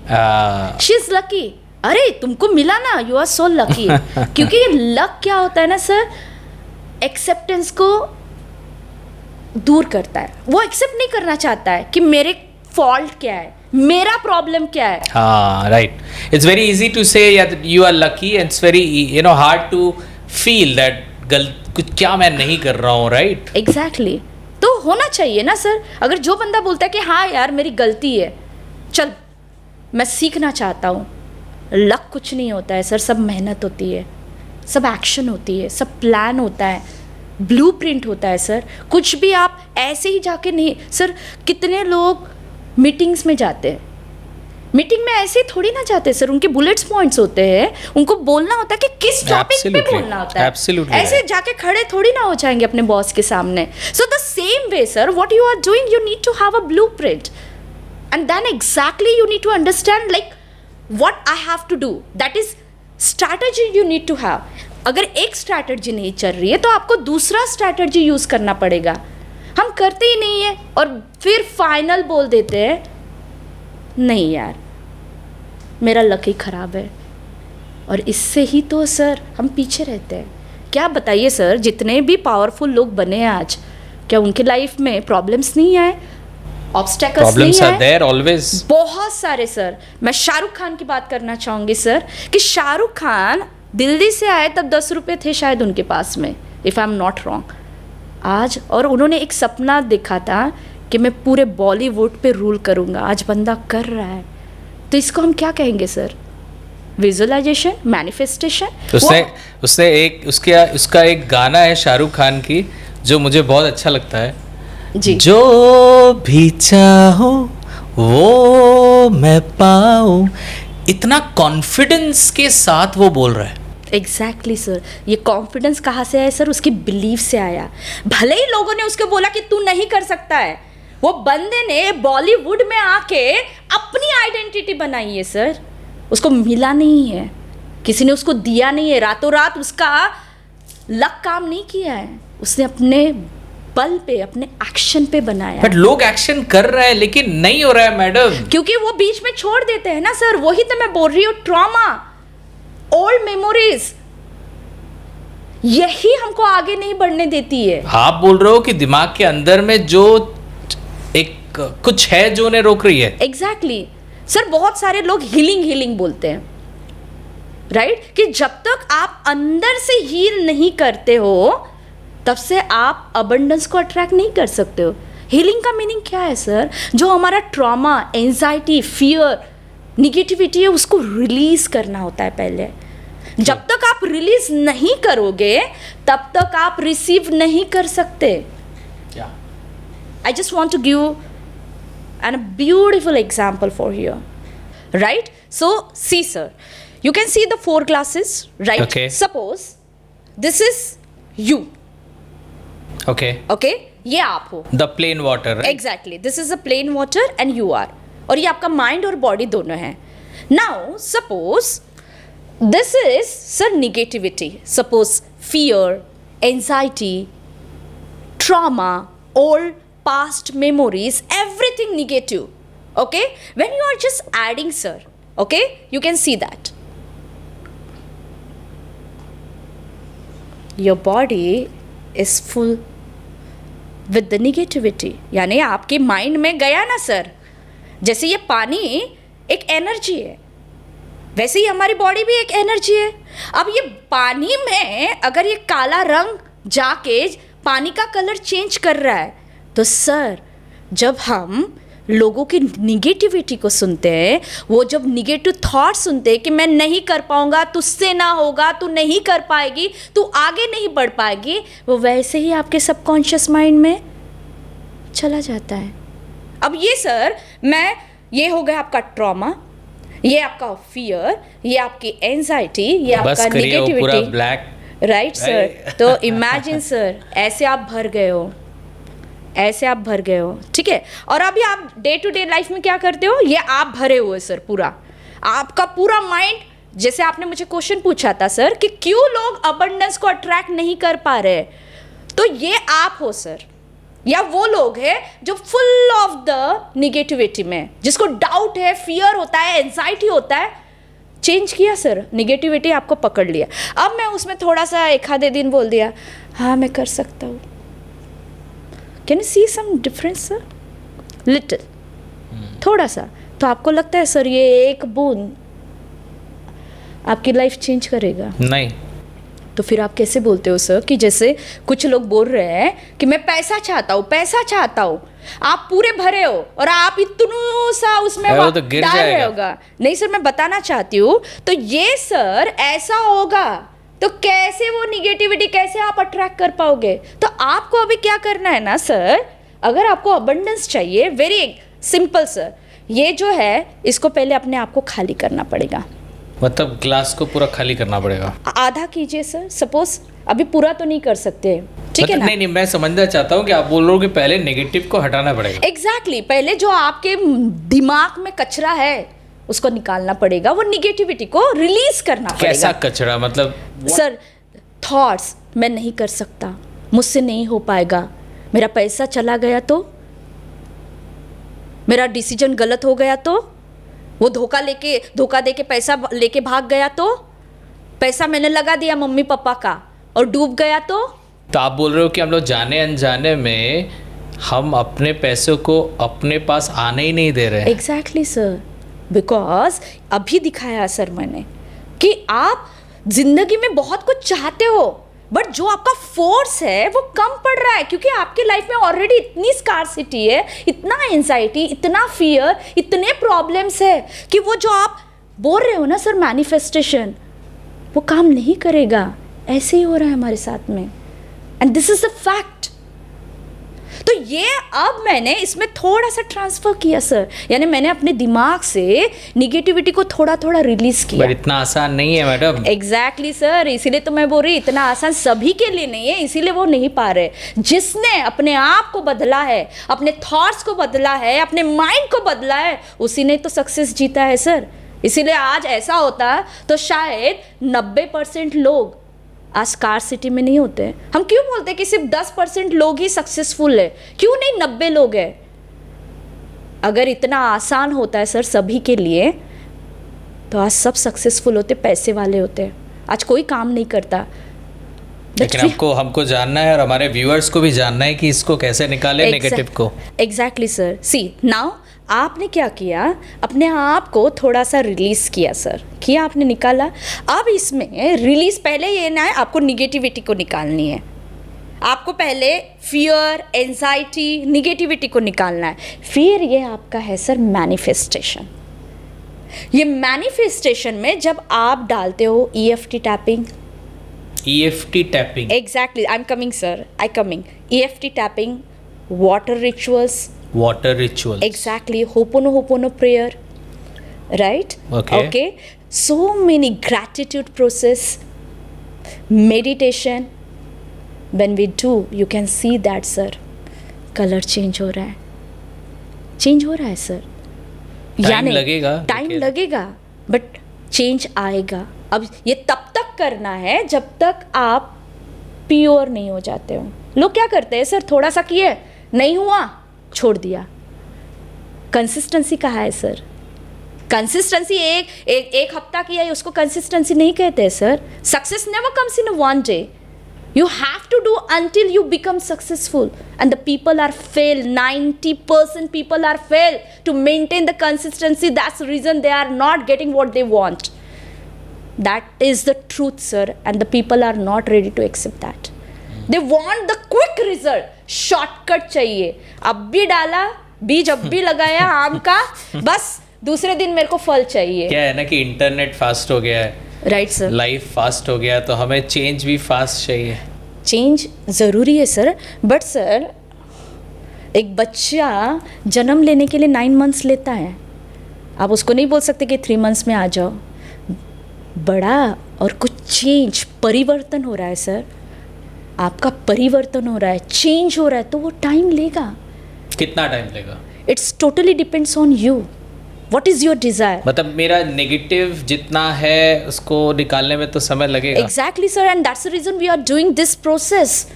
S2: she is lucky. अरे तुमको मिला ना, यू आर सो लकी. क्योंकि ये लक क्या होता है ना सर, एक्सेप्टेंस को दूर करता है. वो एक्सेप्ट नहीं करना चाहता है कि मेरे फॉल्ट क्या है, मेरा प्रॉब्लम क्या है.
S1: हाँ right. It's very easy to say you are lucky and it's very hard to feel that कुछ क्या मैं नहीं कर रहा हूँ. Right,
S2: exactly. तो होना चाहिए ना सर. अगर जो बंदा बोलता है कि हाँ यार मेरी गलती है, चल मैं सीखना चाहता हूँ. लक कुछ नहीं होता है सर, सब मेहनत होती है, सब एक्शन होती है, सब प्लान होता है, ब्लूप्रिंट होता है सर. कुछ भी आप ऐसे ही जाके नहीं. सर कितने लोग मीटिंग्स में जाते हैं, मीटिंग में ऐसे ही थोड़ी ना जाते सर, उनके बुलेट्स पॉइंट्स होते हैं, उनको बोलना होता है कि किस टॉपिक पे बोलना होता है.
S1: Absolutely
S2: ऐसे जाके खड़े थोड़ी ना हो जाएंगे अपने बॉस के सामने. So the same way sir, what you are doing, you need to have a blueprint and then exactly you need to understand like what I have to do. That is strategy you need to have. अगर एक strategy नहीं चल रही है तो आपको दूसरा strategy use करना पड़ेगा. हम करते ही नहीं है और फिर फाइनल बोल देते हैं नहीं यार मेरा लक ही खराब है, और इससे ही तो सर हम पीछे रहते हैं. क्या बताइए सर, जितने भी पावरफुल लोग बने हैं आज, क्या उनके लाइफ में प्रॉब्लम्स नहीं आए, ऑब्स्टेकल्स नहीं आए?
S1: देयर ऑलवेज,
S2: बहुत सारे सर. मैं शाहरुख खान की बात करना चाहूँगी सर कि शाहरुख खान दिल्ली से आए तब 10 रुपये थे शायद उनके पास में, if I am not wrong. आज और उन्होंने एक सपना देखा था कि मैं पूरे बॉलीवुड पे रूल करूँगा. आज बंदा कर रहा है, तो इसको हम क्या कहेंगे सर? Visualisation, manifestation.
S1: उसने एक उसका एक गाना है शाहरुख खान की जो मुझे बहुत अच्छा लगता है
S2: जी.
S1: जो भी चाहो वो मैं पाऊं. इतना कॉन्फिडेंस के साथ वो बोल रहा है.
S2: Exactly sir. ये कॉन्फिडेंस कहाँ से आया सर? उसकी बिलीफ से आया. भले ही लोगों ने उसको बोला कि तू नहीं कर सकता है, वो बंदे ने बॉलीवुड में आके अपनी आइडेंटिटी बनाई है सर. उसको मिला नहीं है, किसी ने उसको दिया नहीं है, रातों रात उसका लक काम नहीं किया है. उसने अपने बल पे, अपने एक्शन पे बनाया.
S1: बट लोग एक्शन कर रहे हैं लेकिन नहीं हो रहा है मैडम,
S2: क्योंकि वो बीच में छोड़ देते हैं ना सर. वही तो मैं बोल रही हूँ, ट्रॉमा, ओल्ड मेमोरीज, यही हमको आगे नहीं बढ़ने देती है.
S1: आप बोल रहे हो कि दिमाग के अंदर में जो एक कुछ है जो उन्हें रोक रही है.
S2: Exactly sir. बहुत सारे लोग हीलिंग बोलते हैं, राइट? कि जब तक आप अंदर से हील नहीं करते हो तब से आप अबंडेंस को अट्रैक्ट नहीं कर सकते हो. हीलिंग का मीनिंग क्या है सर? जो हमारा ट्रॉमा, एंजाइटी, फियर, निगेटिविटी है उसको रिलीज करना होता है पहले. जब तक आप रिलीज नहीं करोगे तब तक आप रिसीव नहीं कर सकते. I just want to give a beautiful example for here, right? So see sir, you can see the 4 glasses, right?
S1: Okay.
S2: Suppose this is you, okay, ये आप हो.
S1: The plain water, right?
S2: Exactly, this is a plain water and you are, और ये आपका mind और body दोनों है. Now suppose this is sir negativity, suppose fear, anxiety, trauma, old past memories, everything negative. Okay, when you are just adding sir, okay, you can see that your body is full with the negativity, यानी आपके mind में गया ना sir, जैसे ये पानी एक energy है, वैसे ही हमारी बॉडी भी एक एनर्जी है। अब ये पानी में अगर ये काला रंग जाके पानी का कलर चेंज कर रहा है, तो सर जब हम लोगों की निगेटिविटी को सुनते हैं, वो जब निगेटिव थॉट सुनते हैं कि मैं नहीं कर पाऊंगा, तुझसे ना होगा, तू नहीं कर पाएगी, तू आगे नहीं बढ़ पाएगी, वो वैसे ही आपके सबकॉन्शियस माइंड में चला जाता है। अब ये सर ये हो गया आपका ट्रॉमा, ये आपका फियर, ये आपकी एंजाइटी, ये आपका निगेटिविटी,
S1: ब्लैक,
S2: राइट सर। तो इमेजिन सर, ऐसे आप भर गए हो, ऐसे आप भर गए हो, ठीक है। और अभी आप डे टू डे लाइफ में क्या करते हो, ये आप भरे हुए सर, पूरा आपका पूरा माइंड, जैसे आपने मुझे क्वेश्चन पूछा था सर कि क्यों लोग अबंडेंस को अट्रैक्ट नहीं कर पा रहे, तो ये आप हो सर, या वो लोग हैं जो फुल ऑफ द निगेटिविटी में, जिसको डाउट है, फियर होता है, एंजाइटी होता है। चेंज किया सर, निगेटिविटी आपको पकड़ लिया, अब मैं उसमें थोड़ा सा एक आधे दिन बोल दिया, हाँ मैं कर सकता हूँ। Can you see some difference sir? Little, थोड़ा सा, तो आपको लगता है सर ये एक बूंद आपकी लाइफ चेंज करेगा?
S1: नहीं।
S2: तो फिर आप कैसे बोलते हो सर कि जैसे कुछ लोग बोल रहे हैं कि मैं पैसा चाहता हूँ, पैसा चाहता हूँ, आप पूरे भरे हो और आप इतना सा उसमें
S1: वो तो गिर
S2: डाल रहे
S1: जाएगा।
S2: होगा। नहीं सर, मैं बताना चाहती हूँ, तो ये सर ऐसा होगा तो कैसे वो निगेटिविटी कैसे आप अट्रैक्ट कर पाओगे? तो आपको अभी क्या करना है ना सर, अगर आपको अबंडेंस चाहिए, वेरी सिंपल सर, ये जो है इसको पहले अपने आप को खाली करना पड़ेगा।
S1: मतलब ग्लास को पूरा खाली करना पड़ेगा?
S2: आधा कीजिए सर, सपोज अभी पूरा तो नहीं कर सकते, ठीक है ना?
S1: नहीं, मैं समझना चाहता हूँ कि आप बोल रहे हो कि पहले नेगेटिव को हटाना पड़ेगा।
S2: एग्जैक्टली, पहले जो आपके दिमाग में कचरा है उसको निकालना पड़ेगा, वो निगेटिविटी को रिलीज करना पड़ेगा।
S1: कैसा कचरा मतलब?
S2: सर थॉट्स, मैं नहीं कर सकता, मुझसे नहीं हो पाएगा, मेरा पैसा चला गया तो, मेरा डिसीजन गलत हो गया तो, वो धोखा दे के पैसा लेके भाग गया तो, पैसा मैंने लगा दिया मम्मी पापा का और डूब गया तो
S1: आप बोल रहे हो कि हम लोग जाने अनजाने में हम अपने पैसों को अपने पास आने ही नहीं दे रहे।
S2: एग्जैक्टली सर, बिकॉज अभी दिखाया सर मैंने कि आप जिंदगी में बहुत कुछ चाहते हो, बट जो आपका फोर्स है वो कम पड़ रहा है, क्योंकि आपकी लाइफ में ऑलरेडी इतनी स्कार्सिटी है, इतना एंजाइटी, इतना फियर, इतने प्रॉब्लम्स है कि वो जो आप बोल रहे हो ना सर मैनिफेस्टेशन, वो काम नहीं करेगा। ऐसे ही हो रहा है हमारे साथ में, and this is the fact. तो ये अब मैंने इसमें थोड़ा सा ट्रांसफर किया सर, यानी मैंने अपने दिमाग से निगेटिविटी को थोड़ा थोड़ा रिलीज किया।
S1: पर इतना आसान नहीं है मैडम।
S2: एग्जैक्टली सर, इसीलिए तो मैं बोल रही, इतना आसान सभी के लिए नहीं है, इसीलिए वो नहीं पा रहे। जिसने अपने आप को बदला है, अपने थॉट्स को बदला है, अपने माइंड को बदला है, उसी ने तो सक्सेस जीता है सर। इसीलिए आज ऐसा होता तो शायद 90% लोग आज स्कार्सिटी में नहीं होते। हम क्यों बोलते कि सिर्फ 10% लोग ही सक्सेसफुल है, क्यों नहीं 90 लोग हैं? अगर इतना आसान होता है सर सभी के लिए, तो आज सब सक्सेसफुल होते, पैसे वाले होते। आज कोई काम नहीं करता।
S1: लेकिन हमको जानना है और हमारे व्यूअर्स को भी जानना है कि इसको कैसे निकाले नेगेटिव को।
S2: एग्जैक्टली सर, सी नाउ आपने क्या किया, अपने आप को थोड़ा सा रिलीज किया सर, किया आपने, निकाला। अब इसमें रिलीज पहले ये ना है, आपको निगेटिविटी को निकालनी है, आपको पहले फियर, एंजाइटी, निगेटिविटी को निकालना है। फिर ये आपका है सर मैनिफेस्टेशन। ये मैनिफेस्टेशन में जब आप डालते हो EFT tapping,
S1: EFT tapping,
S2: exactly, I am coming sir, I coming, EFT tapping, water rituals, exactly, hoponopono prayer, right? Okay, so many gratitude process, meditation, when we do, you can see that sir, color change हो रहा है sir, time लगेगा but change आएगा। अब ये तब तक करना है जब तक आप प्योर नहीं हो जाते हो। लोग क्या करते हैं सर, थोड़ा सा किए, नहीं हुआ, छोड़ दिया। कंसिस्टेंसी कहाँ है सर? कंसिस्टेंसी एक हफ्ता किया है उसको कंसिस्टेंसी नहीं कहते sir. Success never comes in one day, You have to do until you become successful. And the people are fail. 90% people are fail to maintain the consistency. That's the reason they are not getting what they want. That is the truth, sir. And the people are not ready to accept that. They want the quick result. Shortcut चाहिए. अब भी डाला, बीज अब भी लगाया आम का, बस दूसरे दिन मेरे को फल चाहिए.
S1: क्या है ना कि इंटरनेट फास्ट हो गया है,
S2: राइट सर.
S1: लाइफ फास्ट हो गया, तो हमें चेंज भी फास्ट चाहिए.
S2: चेंज ज़रूरी है सर, बट सर एक बच्चा जन्म लेने के लिए 9 मंथ्स लेता है. आप उसको नहीं बोल सकते कि 3 मंथ्स में आ जाओ. बड़ा और कुछ चेंज परिवर्तन हो रहा है सर. आपका परिवर्तन हो रहा है, चेंज हो रहा है, तो वो टाइम लेगा.
S1: कितना टाइम लेगा?
S2: It's totally depends on you. What is your desire?
S1: मतलब मेरा नेगेटिव जितना है उसको निकालने में तो समय लगेगा.
S2: Exactly sir, and that's the reason we are doing this process.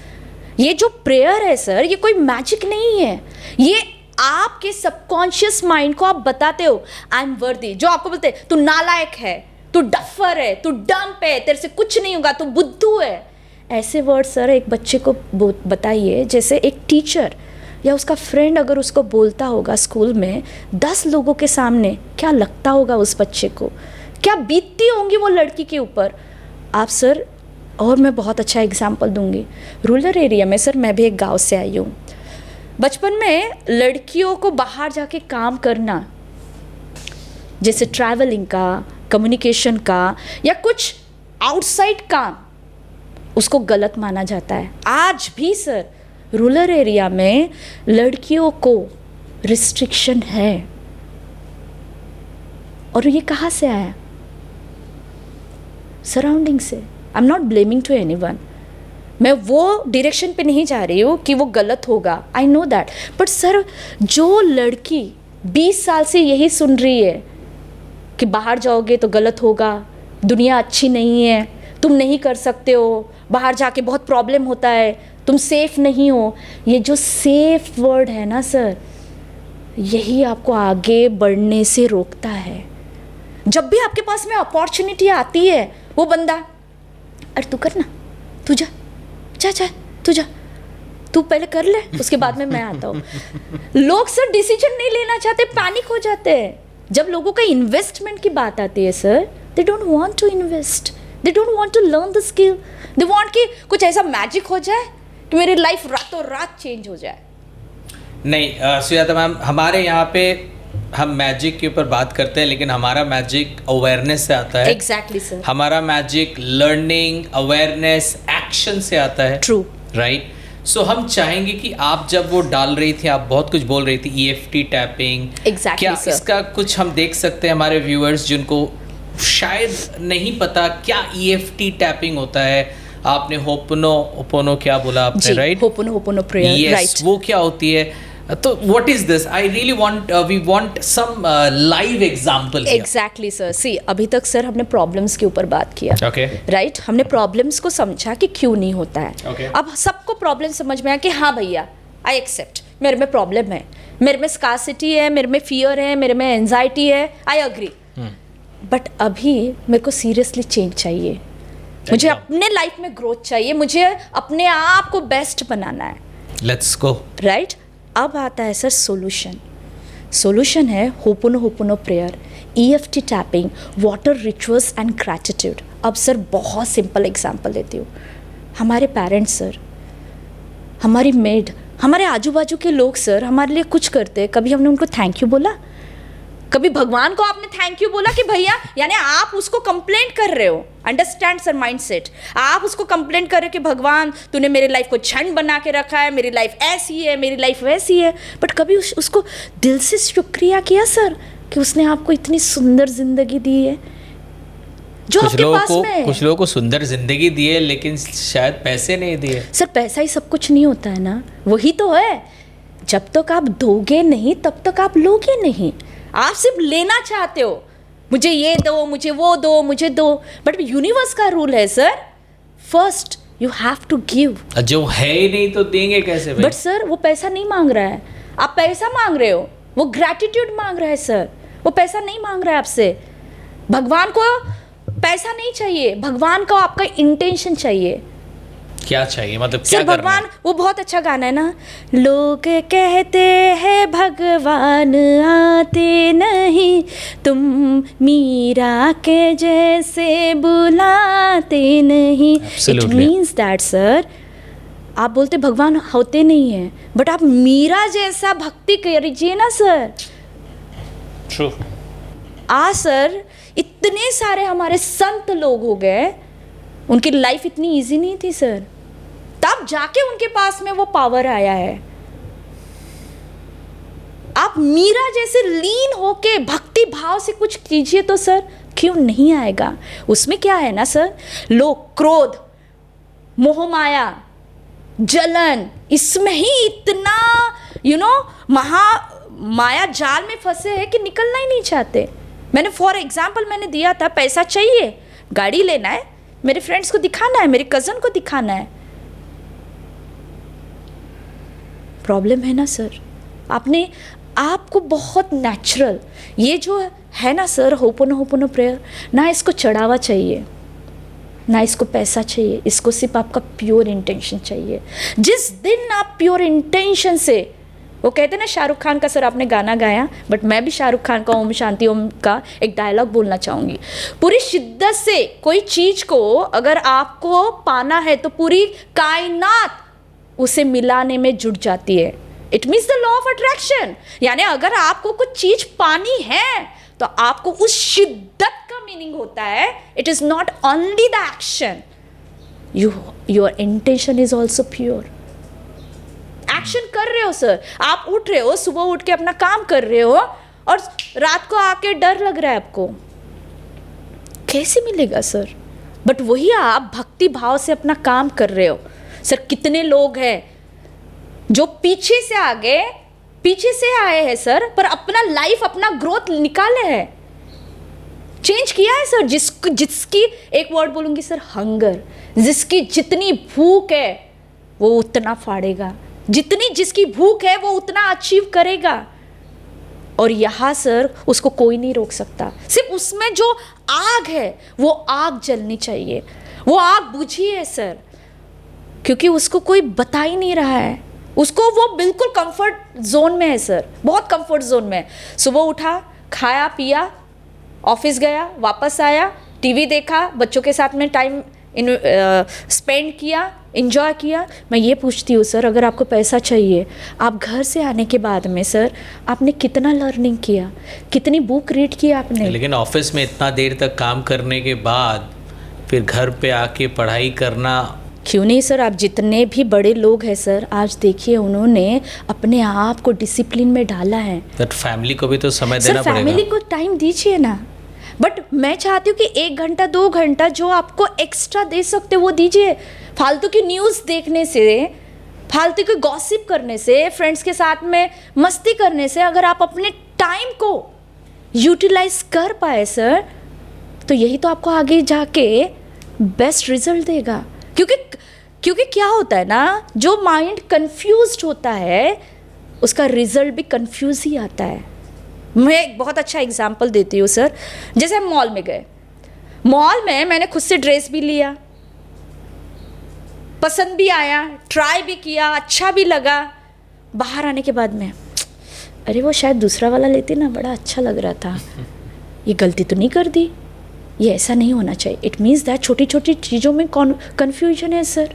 S2: ये जो प्रेयर है सर, ये कोई मैजिक नहीं है. ये आपके सबकॉन्शियस माइंड को आप बताते हो आई एम वर्दी. जो आपको बोलते हैं तू नालायक है, तू डफर है, तू डंप है, तेरे से कुछ नहीं होगा, तू बुद्धू है. ऐसे वर्ड सर एक बच्चे को बताइए. जैसे एक टीचर या उसका फ्रेंड अगर उसको बोलता होगा स्कूल में 10 लोगों के सामने, क्या लगता होगा उस बच्चे को, क्या बीतती होंगी वो लड़की के ऊपर. आप सर, और मैं बहुत अच्छा एग्जाम्पल दूंगी. रूरल एरिया में सर, मैं भी एक गांव से आई हूँ. बचपन में लड़कियों को बाहर जाके काम करना, जैसे ट्रैवलिंग का, कम्युनिकेशन का या कुछ आउटसाइड काम, उसको गलत माना जाता है. आज भी सर रूरल एरिया में लड़कियों को रिस्ट्रिक्शन है. और ये कहाँ से आया? सराउंडिंग से. I am not blaming to anyone. मैं वो डायरेक्शन पे नहीं जा रही हूँ कि वो गलत होगा. I know that. But sir, जो लड़की 20 साल से यही सुन रही है कि बाहर जाओगे तो गलत होगा, दुनिया अच्छी नहीं है, तुम नहीं कर सकते हो, बाहर जाके बहुत प्रॉब्लम होता है, तुम सेफ नहीं हो. ये जो सेफ वर्ड है ना सर, यही आपको आगे बढ़ने से रोकता है. जब भी आपके पास में अपॉर्चुनिटी आती है, वो बंदा, अरे तू कर ना, तू जा जा जा, तू जा, तू पहले कर ले, उसके बाद में मैं आता हूँ. लोग सर डिसीजन नहीं लेना चाहते, पैनिक हो जाते हैं. जब लोगों का इन्वेस्टमेंट की बात आती है sir, they don't want to invest, they don't want to learn the skill. They want कि कुछ ऐसा मैजिक हो जाए कि मेरी लाइफ रातों रात चेंज हो जाए.
S1: नहीं सुजाता मैम, हमारे यहाँ पे हम मैजिक के ऊपर बात करते हैं, लेकिन हमारा मैजिक अवेयरनेस से आता है.
S2: Exactly sir.
S1: हमारा मैजिक लर्निंग, अवेयरनेस, एक्शन से आता है.
S2: ट्रू.
S1: राइट. सो हम चाहेंगे कि आप जब वो डाल रही थी, आप बहुत कुछ बोल रही थी, EFT टैपिंग,
S2: एग्जैक्टली
S1: क्या
S2: सर,
S1: इसका कुछ हम देख सकते हैं हमारे व्यूअर्स जिनको शायद नहीं पता क्या EFT टैपिंग होता है. आपने होपोनो क्या बोला आपने, राइट?
S2: होपोनो prayer, right.
S1: वो क्या होती है? तो what is this? I really want, we want some live example.
S2: Exactly sir. See, अभी तक सर हमने प्रॉब्लम्स के ऊपर बात किया.
S1: ओके.
S2: राइट. हमने प्रॉब्लम्स को समझा कि क्यों नहीं होता है.
S1: Okay.
S2: अब सबको प्रॉब्लम समझ में आया कि हाँ भैया, आई एक्सेप्ट, मेरे में प्रॉब्लम है, मेरे में स्कार्सिटी है, मेरे में फियर है, मेरे में एंजाइटी है, आई अग्री. बट अभी मेरे को सीरियसली चेंज चाहिए. मुझे अपने लाइफ में ग्रोथ चाहिए, मुझे अपने आप को बेस्ट बनाना है.
S1: Let's go.
S2: राइट. अब आता है सर सोल्यूशन. सोल्यूशन है होपोनो prayer, EFT tapping, water rituals and gratitude. अब सर बहुत सिंपल एग्जांपल देती हूँ. हमारे पेरेंट्स सर, हमारी मेड, हमारे आजू बाजू के लोग सर हमारे लिए कुछ करते हैं, कभी हमने उनको थैंक यू बोला? कभी भगवान को आपने थैंक यू बोला कि भैया, यानी आप उसको कंप्लेंट कर रहे हो. Understand sir mindset. आप उसको कंप्लेंट कर रहे हो कि भगवान तूने मेरी लाइफ को झंड बना के रखा है, मेरी लाइफ ऐसी है, मेरी लाइफ वैसी है. बट कभी उसको दिल से शुक्रिया किया सर कि उसने आपको इतनी सुंदर जिंदगी दी है जो आपके पास में है.
S1: कुछ लोगों को सुंदर जिंदगी दी है, लेकिन शायद पैसे नहीं दिए.
S2: सर पैसा ही सब कुछ नहीं होता है ना, वही तो है. जब तक आप दोगे नहीं तब तक आप लोगे नहीं. आप सिर्फ लेना चाहते हो, मुझे ये दो, मुझे वो दो, मुझे दो. बट यूनिवर्स का रूल है sir, first you have to give.
S1: जो है ही नहीं तो देंगे कैसे भाई?
S2: बट सर वो पैसा नहीं मांग रहा है, आप पैसा मांग रहे हो. वो ग्रैटिट्यूड मांग रहा है सर, वो पैसा नहीं मांग रहा है आपसे. भगवान को पैसा नहीं चाहिए, भगवान को आपका इंटेंशन चाहिए.
S1: क्या चाहिए, मतलब क्या
S2: सर
S1: करना
S2: भगवान,
S1: है?
S2: वो बहुत अच्छा गाना है ना, लोग कहते हैं भगवान आते नहीं, तुम मीरा के जैसे बुलाते नहीं. It
S1: Absolutely.
S2: Means that sir, आप बोलते भगवान होते नहीं हैं, बट आप मीरा जैसा भक्ति करिए ना सर.
S1: ट्रू.
S2: सर इतने सारे हमारे संत लोग हो गए, उनकी लाइफ इतनी इजी नहीं थी सर, तब जाके उनके पास में वो पावर आया है. आप मीरा जैसे लीन होके भक्ति भाव से कुछ कीजिए तो सर क्यों नहीं आएगा. उसमें क्या है ना सर, लोग, क्रोध, मोह माया, जलन, इसमें ही इतना माया जाल में फंसे हैं कि निकलना ही नहीं चाहते. मैंने फॉर एग्जाम्पल मैंने दिया था, पैसा चाहिए, गाड़ी लेना है, मेरे फ्रेंड्स को दिखाना है, मेरे कज़न को दिखाना है. प्रॉब्लम है ना सर, आपको बहुत नेचुरल ये जो है ना सर, होपोनो प्रेयर, ना इसको चढ़ावा चाहिए, ना इसको पैसा चाहिए, इसको सिर्फ आपका प्योर इंटेंशन चाहिए. जिस दिन आप प्योर इंटेंशन से, वो कहते हैं ना शाहरुख खान का, सर आपने गाना गाया, बट मैं भी शाहरुख खान का ओम शांति ओम का एक डायलॉग बोलना चाहूँगी. पूरी शिद्दत से कोई चीज़ को अगर आपको पाना है तो पूरी कायनात उसे मिलाने में जुट जाती है. It means the law of attraction. यानी अगर आपको कुछ चीज़ पानी है तो आपको उस शिद्दत का मीनिंग होता है, it is not only the action, your intention is also pure. Action कर रहे हो सर, आप उठ रहे हो, सुबह उठ के अपना काम कर रहे हो, और रात को आके डर लग रहा है आपको, कैसे मिलेगा सर. बट वही आप भक्ति भाव से अपना काम कर रहे हो. सर कितने लोग हैं जो पीछे से आए हैं सर, पर अपना लाइफ, अपना ग्रोथ निकाले हैं, चेंज किया है सर. जिसकी एक वर्ड बोलूंगी सर, हंगर, जिसकी जितनी भूख है वो उतना फाड़ेगा, जिसकी भूख है वो उतना अचीव करेगा. और यहाँ सर उसको कोई नहीं रोक सकता. सिर्फ उसमें जो आग है वो आग जलनी चाहिए, वो आग बुझी है सर, क्योंकि उसको कोई बता ही नहीं रहा है. उसको वो बिल्कुल कंफर्ट जोन में है सर, बहुत कंफर्ट जोन में. सुबह उठा, खाया पिया, ऑफिस गया, वापस आया, टीवी देखा, बच्चों के साथ में टाइम स्पेंड किया, इंजॉय किया. मैं ये पूछती हूँ सर, अगर आपको पैसा चाहिए, आप घर से आने के बाद में सर आपने कितना लर्निंग किया, कितनी बुक रीड किया आपने.
S1: लेकिन ऑफिस में इतना देर तक काम करने के बाद फिर घर पे आके पढ़ाई करना,
S2: क्यों नहीं सर. आप जितने भी बड़े लोग हैं सर, आज देखिए उन्होंने अपने आप को डिसिप्लिन में डाला है.
S1: बट फैमिली को भी तो समय
S2: सर
S1: देना पड़ेगा.
S2: फैमिली को टाइम दीजिए ना. बट मैं चाहती हूँ कि 1 घंटा 2 घंटा जो आपको एक्स्ट्रा दे सकते वो दीजिए. फालतू की न्यूज़ देखने से, फालतू की गॉसिप करने से, फ्रेंड्स के साथ में मस्ती करने से अगर आप अपने टाइम को यूटिलाइज कर पाए सर, तो यही तो आपको आगे जाके बेस्ट रिजल्ट देगा. क्योंकि क्या होता है ना, जो माइंड कंफ्यूज्ड होता है उसका रिजल्ट भी कंफ्यूज ही आता है. मैं एक बहुत अच्छा एग्जांपल देती हूँ सर. जैसे हम मॉल में गए, मॉल में मैंने खुद से ड्रेस भी लिया, पसंद भी आया, ट्राई भी किया, अच्छा भी लगा. बाहर आने के बाद में, अरे वो शायद दूसरा वाला लेती ना, बड़ा अच्छा लग रहा था, ये गलती तो नहीं कर दी, ये ऐसा नहीं होना चाहिए. इट मीन्स दैट छोटी छोटी चीज़ों में कन्फ्यूजन है सर.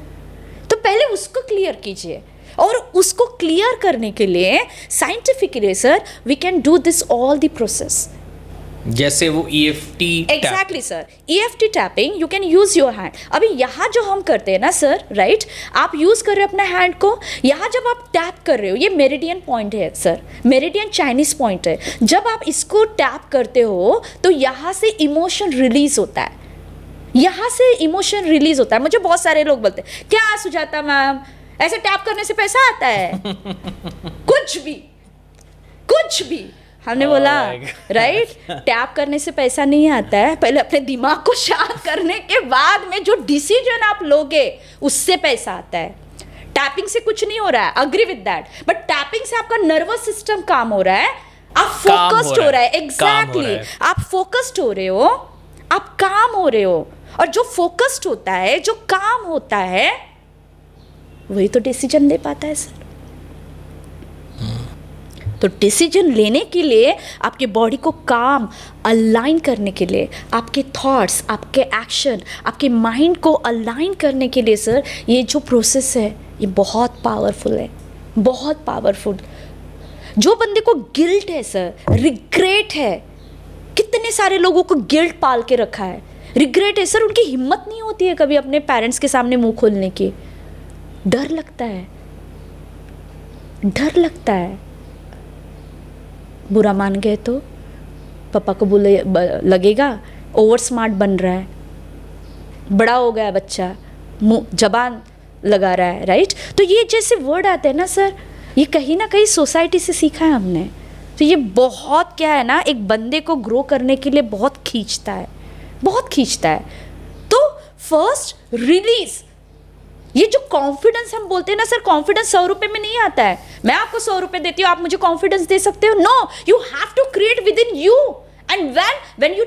S2: तो पहले उसको क्लियर कीजिए, और उसको क्लियर करने के लिए scientifically sir we can do this all the process.
S1: जैसे वो EFT
S2: exactly sir, EFT tapping you can use your hand. अभी यहाँ जो हम करते हैं ना सर, राइट, आप यूज कर रहे हो अपना हैंड को. यहाँ जब आप टैप कर रहे हो, ये मेरिडियन पॉइंट है सर, मेरिडियन चाइनीज पॉइंट है. जब आप इसको टैप करते हो तो यहाँ से इमोशन रिलीज होता है, यहाँ से इमोशन रिलीज होता है. मुझे बहुत सारे लोग बोलते हैं, क्या सुजाता मैम ऐसे टैप करने से पैसा आता है? कुछ भी. हमने बोला राइट, टैप करने से पैसा नहीं आता है, पहले अपने दिमाग को शांत करने के बाद में जो डिसीजन आप लोगे उससे पैसा आता है. टैपिंग से कुछ नहीं हो रहा है, agree with that, but tapping से आपका नर्वस सिस्टम काम हो रहा है, आप फोकस्ड हो रहा है. एग्जैक्टली, आप फोकस्ड हो रहे हो, आप काम हो रहे हो. और जो फोकस्ड होता है, जो काम होता है, वही तो डिसीजन ले पाता है सर। तो डिसीजन लेने के लिए आपके बॉडी को काम अलाइन करने के लिए, आपके थॉट्स, आपके एक्शन, आपके माइंड को अलाइन करने के लिए सर, ये जो प्रोसेस है ये बहुत पावरफुल है, बहुत पावरफुल। जो बंदे को गिल्ट है सर, रिग्रेट है, कितने सारे लोगों को गिल्ट पाल के रखा है, रिग्रेट है सर, उनकी हिम्मत नहीं होती है कभी अपने पेरेंट्स के सामने मुंह खोलने की। डर लगता है, डर लगता है, बुरा मान गए तो पापा को बोले लगेगा ओवर स्मार्ट बन रहा है, बड़ा हो गया बच्चा, मुंह जबान लगा रहा है, राइट। तो ये जैसे वर्ड आते हैं ना सर, ये कहीं ना कहीं सोसाइटी से सीखा है हमने। तो ये बहुत क्या है ना, एक बंदे को ग्रो करने के लिए बहुत खींचता है, बहुत खींचता है। तो फर्स्ट रिलीज, ये जो कॉन्फिडेंस हम बोलते हैं ना सर, कॉन्फिडेंस 100 रुपए में नहीं आता है। मैं आपको 100 रुपए देती हूँ, आप मुझे कॉन्फिडेंस दे सकते हो? No, you have to create within you, and when you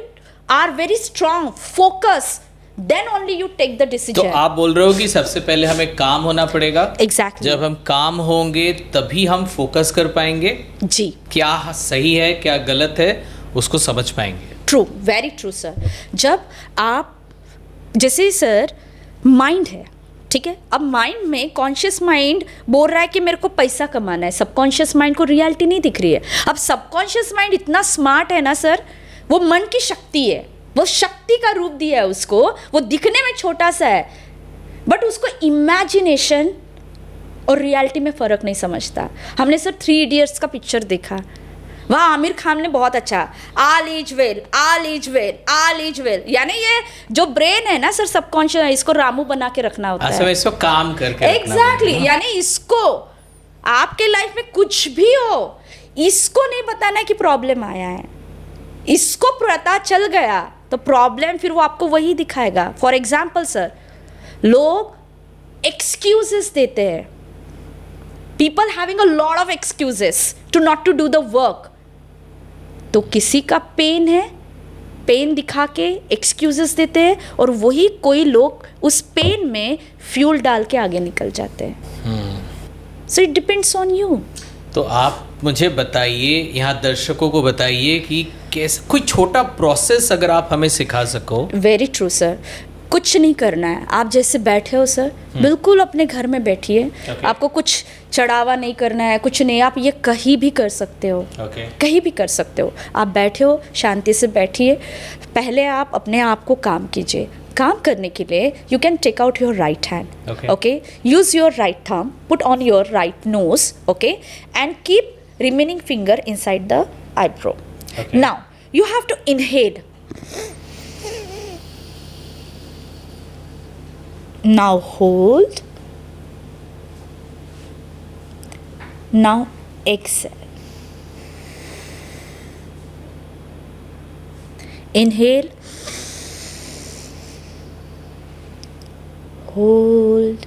S2: are very strong, focus, then only you take the decision.
S1: तो आप बोल रहे हो कि सबसे पहले हमें काम होना पड़ेगा।
S2: एग्जैक्टली।
S1: जब हम काम होंगे तभी हम फोकस कर पाएंगे,
S2: जी,
S1: क्या सही है क्या गलत है उसको समझ पाएंगे।
S2: True, very true sir. जब आप जैसे सर माइंड है, ठीक है, अब माइंड में कॉन्शियस माइंड बोल रहा है कि मेरे को पैसा कमाना है, सबकॉन्शियस माइंड को रियलिटी नहीं दिख रही है। अब सबकॉन्शियस माइंड इतना स्मार्ट है ना सर, वो मन की शक्ति है, वो शक्ति का रूप दिया है उसको, वो दिखने में छोटा सा है बट उसको इमेजिनेशन और रियलिटी में फ़र्क नहीं समझता। हमने सर 3 इडियट्स का पिक्चर देखा, वहाँ आमिर खान ने बहुत अच्छा all is well, all is well, all is well, यानी ये जो ब्रेन है ना सर, सबकॉन्शियस है, इसको रामू बना के रखना होता है।
S1: इसको काम करके
S2: एग्जैक्टली, यानी इसको आपके लाइफ में कुछ भी हो, इसको नहीं बताना कि प्रॉब्लम आया है, इसको पता चल गया तो प्रॉब्लम फिर वो आपको वही दिखाएगा। फॉर एग्जाम्पल सर, लोग एक्सक्यूजेस देते हैं, people having a lot of excuses to not to do the work. तो किसी का पेन है, पेन दिखा के एक्सक्यूजेस देते हैं, और वही कोई लोग उस पेन में फ्यूल डाल के आगे निकल जाते हैं। So it depends on you.
S1: तो आप मुझे बताइए, यहाँ दर्शकों को बताइए कि कैसे कोई छोटा प्रोसेस अगर आप हमें सिखा सको।
S2: वेरी ट्रू सर, कुछ नहीं करना है, आप जैसे बैठे हो सर, बिल्कुल अपने घर में बैठिए, आपको कुछ चढ़ावा नहीं करना है, कुछ नहीं, आप ये कहीं भी कर सकते हो, कहीं भी कर सकते हो। आप बैठे हो, शांति से बैठिए, पहले आप अपने आप को काम कीजिए। काम करने के लिए you can take out your right hand, okay, use your right thumb, put on your right nose, okay, and keep remaining finger inside the eyebrow. Now you have to inhale. Now hold. Now exhale. Inhale. Hold.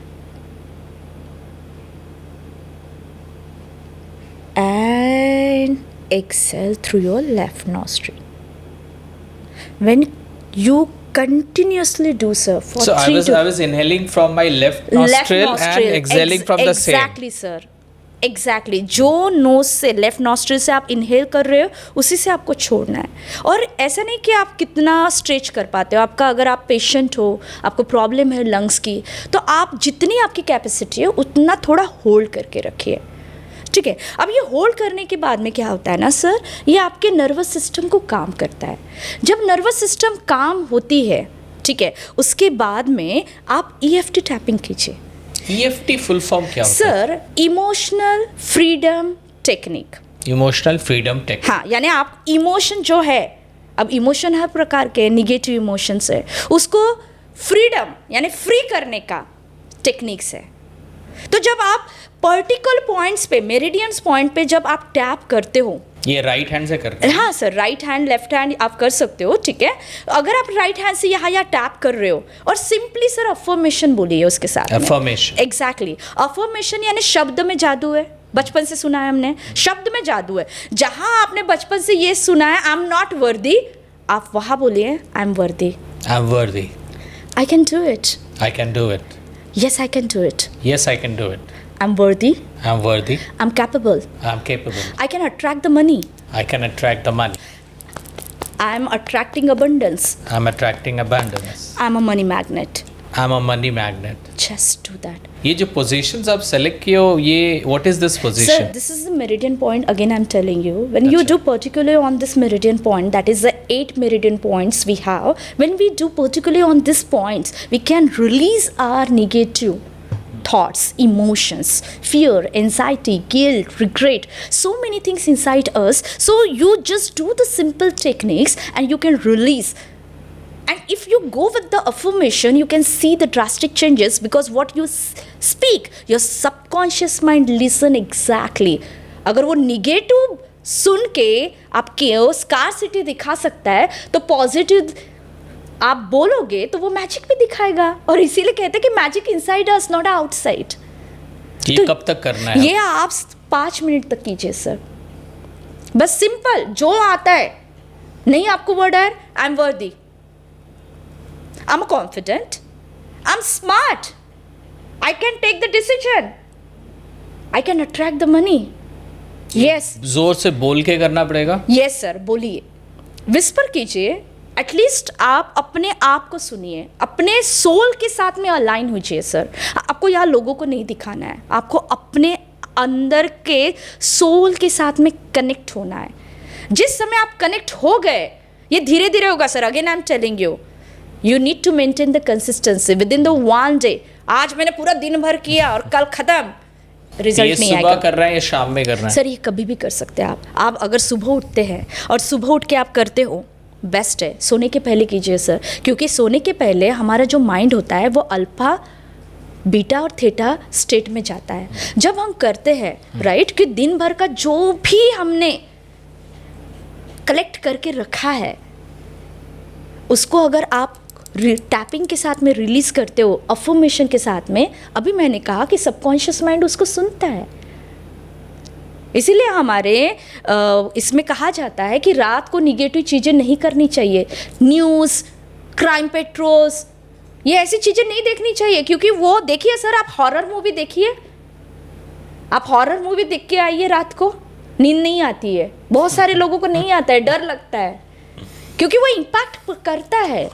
S2: And exhale through your left nostril. When you continuously do so for
S1: so
S2: 3 to
S1: I was inhaling from my left nostril and exhaling from the same.
S2: Exactly sir, exactly जो knows से, left nostril से आप inhale कर रहे हो, उसी से आपको छोड़ना है। और ऐसा नहीं कि आप कितना स्ट्रेच कर पाते हो, आपका अगर आप पेशेंट हो, आपको प्रॉब्लम है लंग्स की, तो आप जितनी आपकी कैपेसिटी है उतना थोड़ा होल्ड करके रखिए, ठीक है। अब ये होल्ड करने के बाद में क्या होता है ना सर, ये आपके नर्वस सिस्टम को काम करता है। जब नर्वस सिस्टम काम होती है, ठीक है, उसके बाद में आप EFT टैपिंग कीजिए।
S1: EFT फुल फॉर्म क्या होता है?
S2: Sir emotional freedom technique.
S1: Emotional freedom technique,
S2: हाँ, यानी आप इमोशन जो है, अब इमोशन हर प्रकार के निगेटिव इमोशंस है, उसको फ्रीडम यानी फ्री करने का टेक्निक्स है। तो जब आप पर्टिकुलर पॉइंट्स पे, मेरिडियंस पॉइंट पे जब आप टैप करते हो,
S1: ये राइट हैंड से करते हैं?
S2: हाँ sir, right hand left hand आप कर सकते हो, ठीक है। अगर आप राइट हैंड से यहाँ टैप कर रहे हो और सिंपली सर अफर्मेशन बोलिए उसके साथ।
S1: Affirmation,
S2: exactly. अफर्मेशन यानी शब्द में जादू है, बचपन से सुना है हमने, शब्द में जादू है। जहाँ आपने बचपन से ये सुना है आई एम नॉट वर्दी, आप वहाँ बोलिए आई am worthy,
S1: I am worthy,
S2: I can do it,
S1: I can do it.
S2: Yes, I can do it.
S1: Yes, I can do it.
S2: I'm worthy.
S1: I'm worthy.
S2: I'm capable.
S1: I'm capable.
S2: I can attract the money.
S1: I can attract the money.
S2: I'm attracting abundance.
S1: I'm attracting abundance.
S2: I'm a money magnet.
S1: I'm a money magnet.
S2: Just do that.
S1: ये जो positions आप select किए हो, ये what is this
S2: Sir,
S1: position?
S2: this is the meridian point. Again, I'm telling you. When you
S1: Achha.
S2: do particularly on this meridian point, that is the 8 meridian points we have. When we do particularly on this points, we can release our negative thoughts, emotions, fear, anxiety, guilt, regret, so many things inside us. So you just do the simple techniques and you can release. And if you go with the affirmation, you can see the drastic changes because what you speak, your subconscious mind listen exactly. अगर वो negative सुन के आप chaos, scarcity दिखा सकता है, तो positive आप बोलोगे तो वो मैजिक भी दिखाएगा. और इसीलिए कहते हैं कि magic inside us, not outside.
S1: ये कब तक करना है?
S2: ये आप 5 मिनट तक कीजिए सर. बस सिंपल जो आता है. नहीं आपको वर्ड है I am worthy, I am confident, I am smart, I can take the decision, I can attract the money. Yes
S1: जोर से बोल के करना पड़ेगा.
S2: यस सर, बोलिए, विस्पर कीजिए. एटलीस्ट आप अपने आप को सुनिए, अपने सोल के साथ में अलाइन होइए सर. आपको यहाँ लोगों को नहीं दिखाना है, आपको अपने अंदर के सोल के साथ में कनेक्ट होना है. जिस समय आप कनेक्ट हो गए, ये धीरे धीरे होगा सर. Again I am telling you, you need to maintain the consistency within the 1 day. आज मैंने पूरा दिन भर किया और कल खत्म, रिजल्ट नहीं आएगा.
S1: सुबह कर रहा है या शाम में करना है?
S2: सर ये कभी भी कर सकते हैं आप अगर सुबह उठते हैं और सुबह उठ के आप करते हो, बेस्ट है. सोने के पहले कीजिए सर, क्योंकि सोने के पहले हमारा जो माइंड होता है वो अल्फा, बीटा और थीटा स्टेट में जाता है. जब हम करते हैं राइट, कि दिन भर का जो भी हमने कलेक्ट करके रखा है उसको अगर आप टैपिंग के साथ में रिलीज करते हो, अफर्मेशन के साथ में, अभी मैंने कहा कि सबकॉन्शियस माइंड उसको सुनता है. इसीलिए हमारे इसमें कहा जाता है कि रात को निगेटिव चीज़ें नहीं करनी चाहिए. न्यूज़, क्राइम पेट्रोल्स, ये ऐसी चीज़ें नहीं देखनी चाहिए. क्योंकि वो देखिए सर, आप हॉरर मूवी देखिए, आप हॉरर मूवी देख के आइए, रात को नींद नहीं आती है. बहुत सारे लोगों को नहीं आता है, डर लगता है, क्योंकि वो इम्पैक्ट करता है.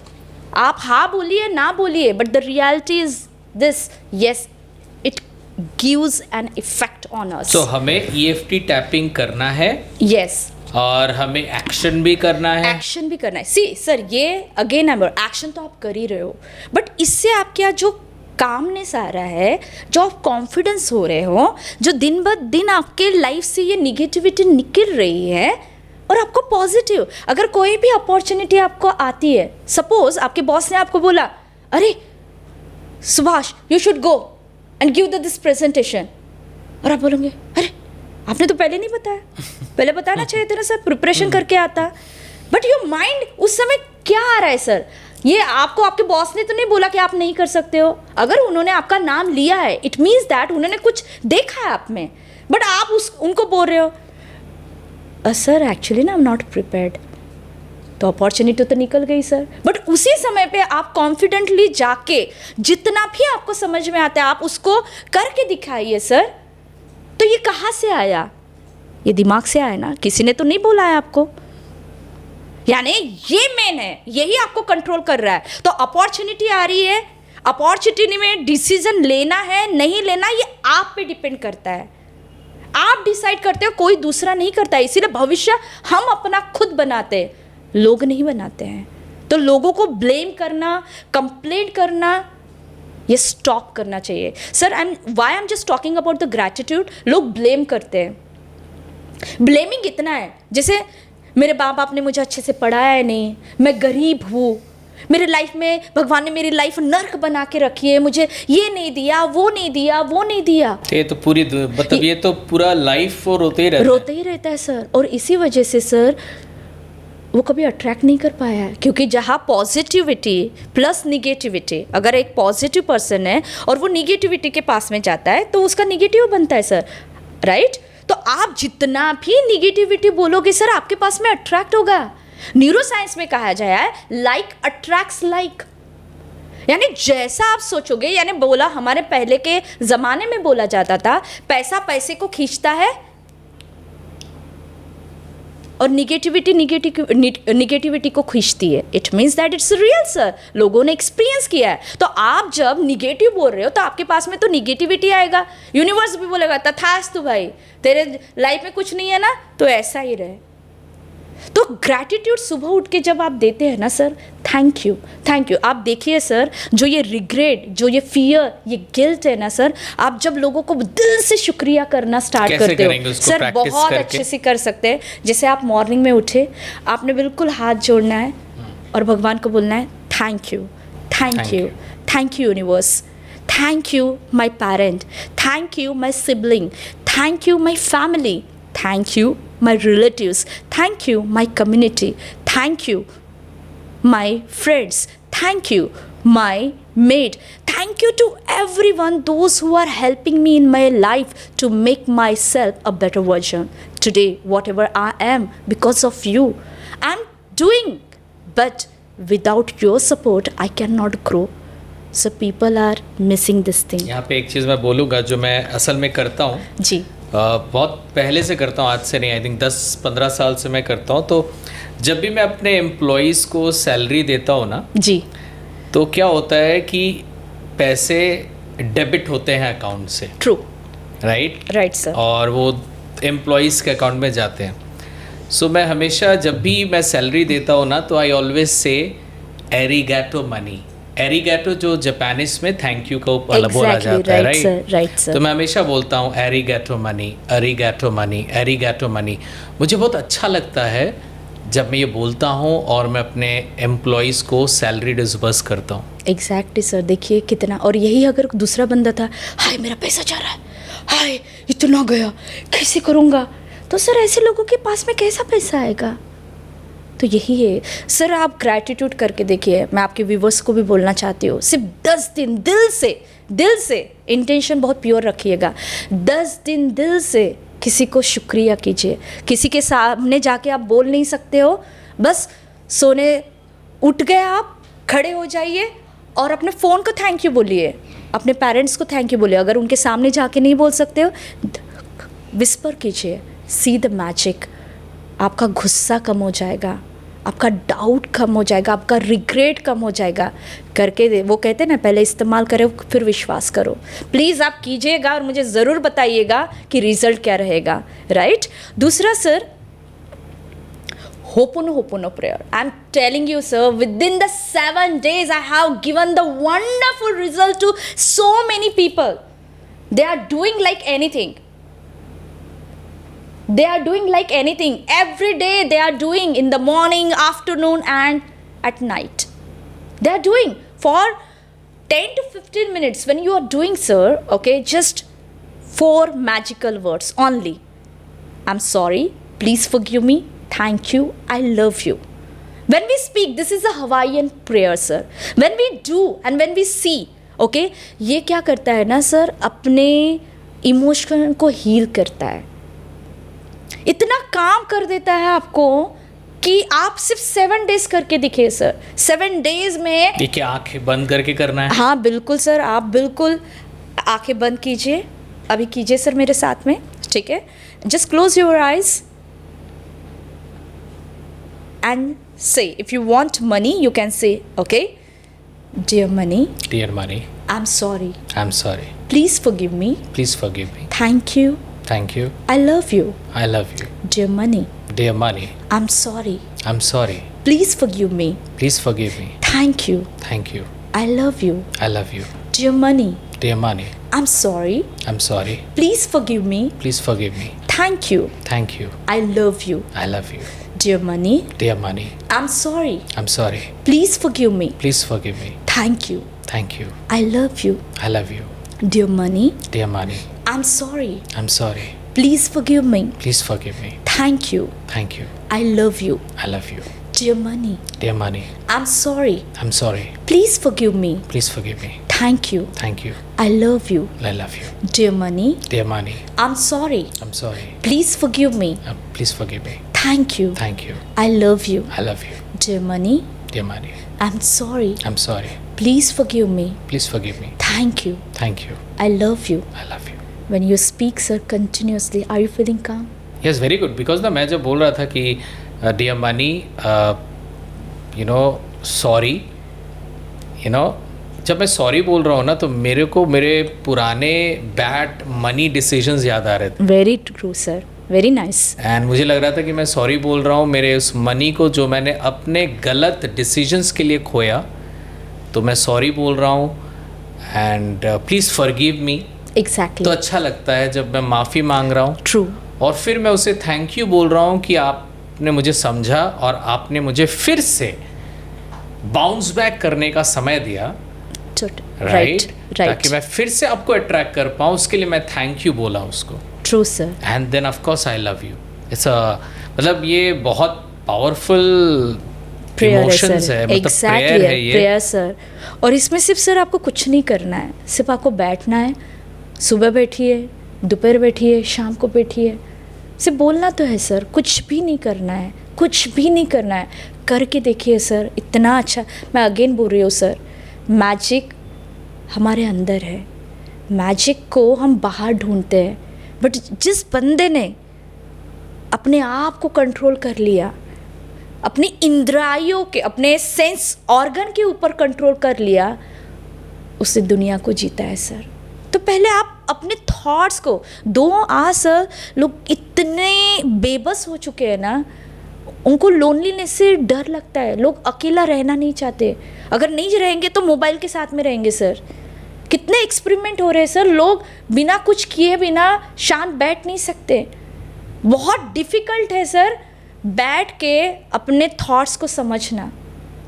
S2: आप हाँ बोलिए ना बोलिए, but the reality is this, yes it gives an effect on us.
S1: तो हमें EFT टैपिंग करना है.
S2: यस,
S1: और हमें एक्शन भी करना है.
S2: एक्शन भी करना है. सी सर, ये अगेन एक्शन तो आप कर ही रहे हो, बट इससे आपके जो कामनेस आ रहा है, जो आप कॉन्फिडेंस हो रहे हो, जो दिन ब दिन आपके लाइफ से ये निगेटिविटी निकल रही है और आपको पॉजिटिव. अगर कोई भी अपॉर्चुनिटी आपको आती है, सपोज आपके बॉस ने आपको बोला, अरे Subhash you should go and give this presentation, और आप बोलोगे अरे आपने तो पहले नहीं बताया, पहले बताना चाहिए था ना सर, प्रिपरेशन करके आता. बट योर माइंड उस समय क्या आ रहा है सर, ये आपको आपके बॉस ने तो नहीं बोला कि आप नहीं कर सकते हो. अगर उन्होंने आपका नाम लिया है, इट मीन्स दैट उन्होंने कुछ देखा है आप में, बट आप उनको बोल रहे हो सर एक्चुअली ना आई एम नॉट प्रिपेयर्ड. तो अपॉर्चुनिटी तो निकल गई सर. बट उसी समय पे आप कॉन्फिडेंटली जाके जितना भी आपको समझ में आता है आप उसको करके दिखाइए सर. तो ये कहाँ से आया? ये दिमाग से आया ना, किसी ने तो नहीं बोला है आपको. यानी ये मेन है, यही आपको कंट्रोल कर रहा है. तो अपॉर्चुनिटी आ रही है, अपॉर्चुनिटी में डिसीजन लेना है नहीं लेना, ये आप पे डिपेंड करता है. आप डिसाइड करते हो, कोई दूसरा नहीं करता है. इसीलिए भविष्य हम अपना खुद बनाते हैं, लोग नहीं बनाते हैं. तो लोगों को ब्लेम करना, कंप्लेंट करना, ये स्टॉप करना चाहिए sir. I am just talking about the gratitude. लोग ब्लेम करते हैं. ब्लेमिंग इतना है जैसे मेरे माँ बाप ने मुझे अच्छे से पढ़ाया नहीं, मैं गरीब हूँ, मेरे लाइफ में भगवान ने मेरी लाइफ नर्क बना के रखी है, मुझे ये नहीं दिया, वो नहीं दिया, वो नहीं दिया.
S1: ये तो पूरी मतलब ये तो पूरा लाइफ रोते ही रहता है
S2: सर. और इसी वजह से सर वो कभी अट्रैक्ट नहीं कर पाया है. क्योंकि जहाँ पॉजिटिविटी प्लस निगेटिविटी, अगर एक पॉजिटिव पर्सन है और वो निगेटिविटी के पास में जाता है तो उसका निगेटिव बनता है सर, राइट. तो आप जितना भी निगेटिविटी बोलोगे सर आपके पास में अट्रैक्ट होगा. न्यूरो साइंस में कहा जाए लाइक अट्रैक्ट्स लाइक. यानी जैसा आप सोचोगे, यानी बोला हमारे पहले के जमाने में बोला जाता था पैसा पैसे को खींचता है और निगेटिविटी को खींचती है। It means that it's real sir, लोगों ने एक्सपीरियंस किया है। तो आप जब निगेटिव बोल रहे हो तो आपके पास में तो निगेटिविटी आएगा, यूनिवर्स भी बोलेगा तथास्तु भाई, तेरे लाइफ में कुछ नहीं है ना तो ऐसा ही रहे। तो ग्रैटिट्यूड सुबह उठ के जब आप देते हैं ना sir, thank you thank you. आप देखिए सर, जो ये रिग्रेट, जो ये फियर, ये गिल्ट है ना सर, आप जब लोगों को दिल से शुक्रिया करना स्टार्ट करते हो सर, बहुत अच्छे से कर सकते हैं। जैसे आप मॉर्निंग में उठे, आपने बिल्कुल हाथ जोड़ना है और भगवान को बोलना है thank you thank you thank you universe, thank you my parent, thank you my sibling, thank you my family, thank you my relatives, thank you my community, thank you my friends, thank you my mate, thank you to everyone, those who are helping me in my life to make myself a better version today. Whatever I am, because of you I'm doing, but without your support I cannot grow. So people are missing this thing.
S1: यहाँ पे एक चीज़ मैं बोलूँगा जो मैं असल में करता हूँ
S2: जी,
S1: बहुत पहले से करता हूँ, आज से नहीं, आई थिंक 10-15 साल से मैं करता हूँ। तो जब भी मैं अपने एम्प्लॉयज़ को सैलरी देता हूँ ना
S2: जी,
S1: तो क्या होता है कि पैसे डेबिट होते हैं अकाउंट से,
S2: ट्रू,
S1: राइट
S2: सर,
S1: और वो एम्प्लॉयज़ के अकाउंट में जाते हैं। सो मैं हमेशा जब भी मैं सैलरी देता हूँ ना तो आई ऑलवेज से एरिगैटो मनी। एरिगैटो जो जापानीज में थैंक यू को बोला जाता है, राइट सर। तो मैं हमेशा बोलता हूँ एरिगैटो मनी, एरिगैटो मनी, एरिगैटो मनी। मुझे बहुत अच्छा लगता है जब मैं ये बोलता हूँ और मैं अपने एम्प्लॉयज़ को सैलरी डिसबर्स करता हूँ।
S2: एग्जैक्टली सर, देखिए कितना। और यही अगर दूसरा बंदा था, हाय मेरा पैसा जा रहा है, हाय इतना गया, कैसे करूँगा, तो सर ऐसे लोगों के पास में कैसा पैसा आएगा। तो यही है सर, आप ग्रैटिट्यूड करके देखिए। मैं आपके व्यूवर्स को भी बोलना चाहती हूँ, सिर्फ 10 दिन दिल से इंटेंशन बहुत प्योर रखिएगा। 10 दिन दिल से किसी को शुक्रिया कीजिए। किसी के सामने जाके आप बोल नहीं सकते हो, बस सोने उठ गए आप, खड़े हो जाइए और अपने फ़ोन को थैंक यू बोलिए, अपने पेरेंट्स को थैंक यू बोलिए। अगर उनके सामने जाके नहीं बोल सकते हो, विस्पर कीजिए, सी द मैजिक। आपका गुस्सा कम हो जाएगा, आपका डाउट कम हो जाएगा, आपका रिग्रेट कम हो जाएगा। करके दे, वो कहते हैं ना, पहले इस्तेमाल करो फिर विश्वास करो। प्लीज़ आप कीजिएगा और मुझे ज़रूर बताइएगा कि रिजल्ट क्या रहेगा, राइट। दूसरा sir, होपुनो prayer. I'm telling you sir, within the 7 days I have given the wonderful result to so many people. They are doing like anything. They are doing like anything. Every day they are doing, in the morning, afternoon and at night. They are doing for 10 to 15 minutes. When you are doing sir, okay, just 4 magical words only. I'm sorry, please forgive me, thank you, I love you. When we speak, this is a Hawaiian prayer sir. When we do and when we see, okay, ये क्या करता है ना sir, अपने emotion को heal करता है, इतना काम कर देता है आपको कि आप सिर्फ 7 डेज करके दिखे सर। 7 डेज में
S1: ये क्या आंखें बंद करके करना है?
S2: हाँ बिल्कुल सर, आप बिल्कुल आंखें बंद कीजिए, अभी कीजिए सर मेरे साथ में, ठीक है। Just close your eyes and say, if you want money you can say, okay, dear money, I'm sorry, please forgive me, thank you, I love you, dear money, I'm sorry, please forgive me, thank you, I love you, dear money, I'm sorry, please forgive me, thank you, I love you, dear money, I'm sorry, please forgive me, thank you, I love you, dear money, I'm sorry, please forgive me, thank you, I love you, dear money, I'm sorry, please forgive me, thank you, I love you, dear money, I'm sorry, please forgive me, thank you, I love you, dear money,
S1: dear Mani.
S2: I'm sorry.
S1: I'm sorry.
S2: Please forgive me.
S1: Please forgive me.
S2: Thank you.
S1: Thank you.
S2: I love you.
S1: I love you.
S2: When you speak, sir, continuously, are you feeling calm?
S1: Yes, very good. Because ना मैं जब बोल रहा था कि dear Mani, you know, sorry, you know, जब मैं sorry बोल रहा हूँ ना तो मेरे को मेरे पुराने बैड मनी डिसीजंस याद आ रहे थे.
S2: Very true, sir. Very nice.
S1: And मुझे लग रहा था कि मैं सॉरी बोल रहा हूँ मेरे उस मनी को जो मैंने अपने गलत डिसीजंस के लिए खोया, तो मैं सॉरी बोल रहा हूँ and please forgive me.
S2: Exactly.
S1: तो अच्छा लगता है जब मैं माफ़ी मांग रहा हूँ
S2: True.
S1: और फिर मैं उसे थैंक यू बोल रहा हूँ कि आपने मुझे समझा और आपने मुझे फिर से बाउंस बैक करने का समय दिया.
S2: Right.
S1: ताकि मैं फिर से आपको अट्रैक्ट कर पाऊँ, उसके लिए मैं थैंक यू बोला उसको.
S2: True, sir.
S1: And then of course I love you. It's मतलब ये बहुत पावरफुल
S2: प्रेयर है
S1: इमोशंस
S2: सर.
S1: है, मतलब
S2: एग्जैक्टली
S1: प्रेयर है ये.
S2: Prayer sir. और इसमें सिर्फ सर आपको कुछ नहीं करना है, सिर्फ आपको बैठना है. सुबह बैठिए, दोपहर बैठिए, शाम को बैठिए, सिर्फ बोलना तो है सर. कुछ भी नहीं करना है, कुछ भी नहीं करना है. करके देखिए सर, इतना अच्छा. मैं अगेन बोल रही हूँ सर, मैजिक हमारे अंदर है. मैजिक को हम बाहर ढूंढते हैं, बट जिस बंदे ने अपने आप को कंट्रोल कर लिया, अपनी इंद्रियों के, अपने सेंस ऑर्गन के ऊपर कंट्रोल कर लिया, उससे दुनिया को जीता है सर. तो पहले आप अपने थॉट्स को दो. आज सर लोग इतने बेबस हो चुके हैं ना, उनको लोनलीनेस से डर लगता है. लोग अकेला रहना नहीं चाहते. अगर नहीं रहेंगे तो मोबाइल के साथ में रहेंगे सर. कितने एक्सपेरिमेंट हो रहे हैं सर. लोग बिना कुछ किए बिना शांत बैठ नहीं सकते. बहुत डिफ़िकल्ट है सर बैठ के अपने थॉट्स को समझना.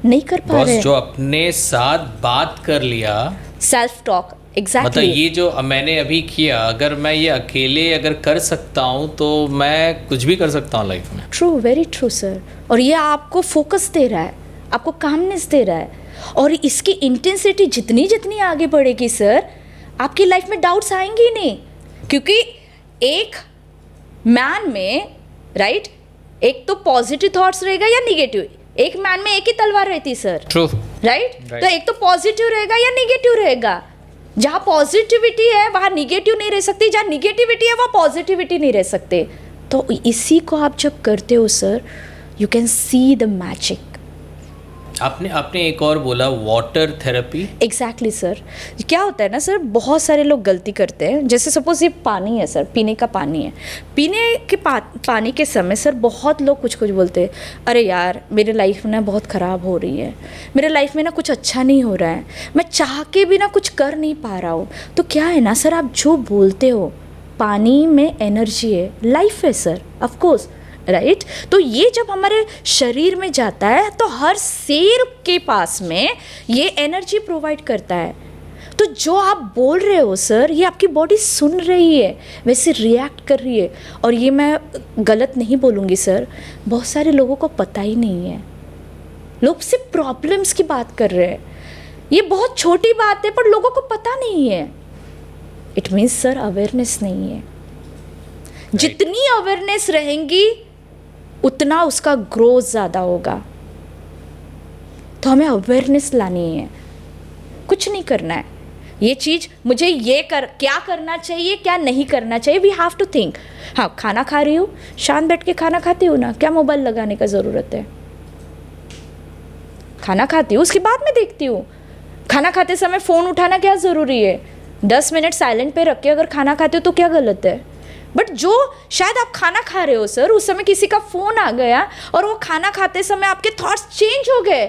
S2: नहीं कर पा रहे.
S1: जो अपने साथ बात कर लिया,
S2: सेल्फ टॉक. एग्जैक्टली.
S1: मतलब ये जो मैंने अभी किया, अगर मैं ये अकेले अगर कर सकता हूँ तो मैं कुछ भी कर सकता हूँ लाइफ में.
S2: True, very true sir. और ये आपको फोकस दे रहा है, आपको कामनेस दे रहा है. और इसकी इंटेंसिटी जितनी जितनी आगे बढ़ेगी सर, आपकी लाइफ में डाउट्स आएंगे ही नहीं. क्योंकि एक मैन में राइट, एक तो पॉजिटिव थॉट्स रहेगा या निगेटिव. एक मैन में एक ही तलवार रहती सर.
S1: ट्रू.
S2: राइट. तो एक तो पॉजिटिव रहेगा या निगेटिव रहेगा. जहाँ पॉजिटिविटी है वहाँ निगेटिव नहीं रह सकती, जहाँ निगेटिविटी है वहाँ पॉजिटिविटी नहीं रह सकते. तो इसी को आप जब करते हो sir, you can see the magic.
S1: आपने एक और बोला, वाटर थेरेपी.
S2: Exactly sir. क्या होता है ना सर, बहुत सारे लोग गलती करते हैं. जैसे सपोज ये पानी है सर, पीने का पानी है. पीने के पानी के समय सर बहुत लोग कुछ कुछ बोलते हैं. अरे यार मेरे लाइफ में ना बहुत ख़राब हो रही है, मेरे लाइफ में ना कुछ अच्छा नहीं हो रहा है, मैं चाह के भी ना कुछ कर नहीं पा रहा हूँ. तो क्या है ना सर, आप जो बोलते हो, पानी में एनर्जी है, लाइफ है सर, ऑफकोर्स. राइट. तो ये जब हमारे शरीर में जाता है तो हर सेल के पास में ये एनर्जी प्रोवाइड करता है. तो जो आप बोल रहे हो सर, ये आपकी बॉडी सुन रही है, वैसे रिएक्ट कर रही है. और ये मैं गलत नहीं बोलूँगी सर, बहुत सारे लोगों को पता ही नहीं है. लोग सिर्फ प्रॉब्लम्स की बात कर रहे हैं. ये बहुत छोटी बात है पर लोगों को पता नहीं है. इट मीन्स सर अवेयरनेस नहीं है. जितनी अवेयरनेस रहेंगी उतना उसका ग्रोथ ज़्यादा होगा. तो हमें अवेयरनेस लानी है, कुछ नहीं करना है. ये चीज़ मुझे ये क्या करना चाहिए, क्या नहीं करना चाहिए, वी हैव टू थिंक. हाँ, खाना खा रही हूँ, शांत बैठ के खाना खाती हूँ ना, क्या मोबाइल लगाने का ज़रूरत है. खाना खाती हूँ उसके बाद में देखती हूँ. खाना खाते समय फ़ोन उठाना क्या ज़रूरी है. 10 मिनट साइलेंट पे रख के अगर खाना खाते हो तो क्या गलत है. बट जो शायद आप खाना खा रहे हो सर, उस समय किसी का फ़ोन आ गया और वो खाना खाते समय आपके थॉट्स चेंज हो गए.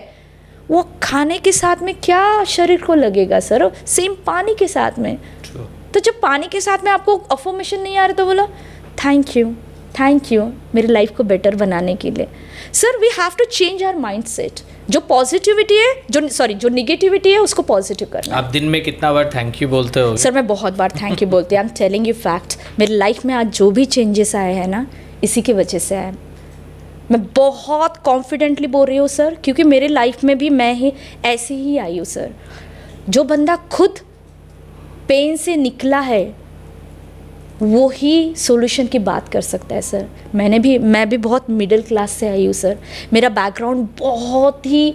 S2: वो खाने के साथ में क्या शरीर को लगेगा सर, सेम पानी के साथ में. तो जब पानी के साथ में आपको अफर्मेशन नहीं आ रहा तो बोलो थैंक यू मेरी लाइफ को बेटर बनाने के लिए. Sir we have to change our mindset. जो पॉजिटिविटी है, जो निगेटिविटी है उसको पॉजिटिव करना.
S1: आप दिन में कितना बार थैंक यू बोलते हो?
S2: सर मैं बहुत बार थैंक यू बोलती हूँ. आई एम टेलिंग यू फैक्ट. मेरी लाइफ में आज जो भी चेंजेस आए हैं ना, इसी की वजह से आए. मैं बहुत कॉन्फिडेंटली बोल रही हूँ सर, क्योंकि मेरे लाइफ में भी मैं ही ऐसे ही आई हूँ सर. जो बंदा खुद पेन से निकला है वो ही सॉल्यूशन की बात कर सकता है सर। मैं भी बहुत मिडिल क्लास से आई हूँ सर। मेरा बैकग्राउंड बहुत ही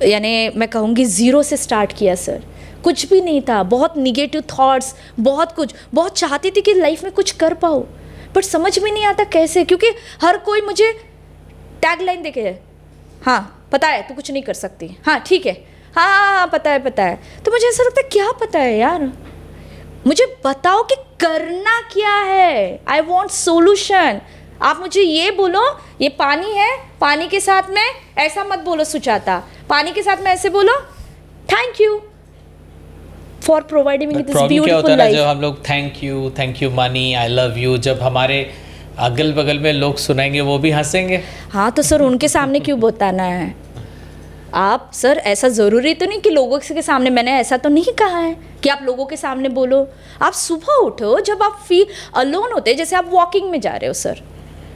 S2: यानी मैं कहूँगी ज़ीरो से स्टार्ट किया सर। कुछ भी नहीं था, बहुत निगेटिव थॉट्स, बहुत कुछ, बहुत चाहती थी कि लाइफ में कुछ कर पाऊँ, बट समझ में नहीं आता कैसे, क्योंकि हर कोई मुझे टैगलाइन देके, हाँ पता है तू कुछ नहीं कर सकती, हाँ ठीक है, हाँ पता है पता है। तो मुझे ऐसा लगता है क्या पता है यार, मुझे बताओ कि करना क्या है। I want solution. आप मुझे ये बोलो ये पानी है, पानी के साथ में ऐसा मत बोलो सुजाता, पानी के साथ में ऐसे बोलो thank you for providing me this beautiful life.
S1: जब हम लोग thank you money, I love you, जब हमारे अगल बगल में लोग सुनेंगे वो भी हंसेंगे।
S2: हाँ तो सर उनके सामने क्यों बताना है आप सर? ऐसा ज़रूरी तो नहीं कि लोगों के सामने, मैंने ऐसा तो नहीं कहा है कि आप लोगों के सामने बोलो। आप सुबह उठो जब आप फील अलोन होते, जैसे आप वॉकिंग में जा रहे हो सर,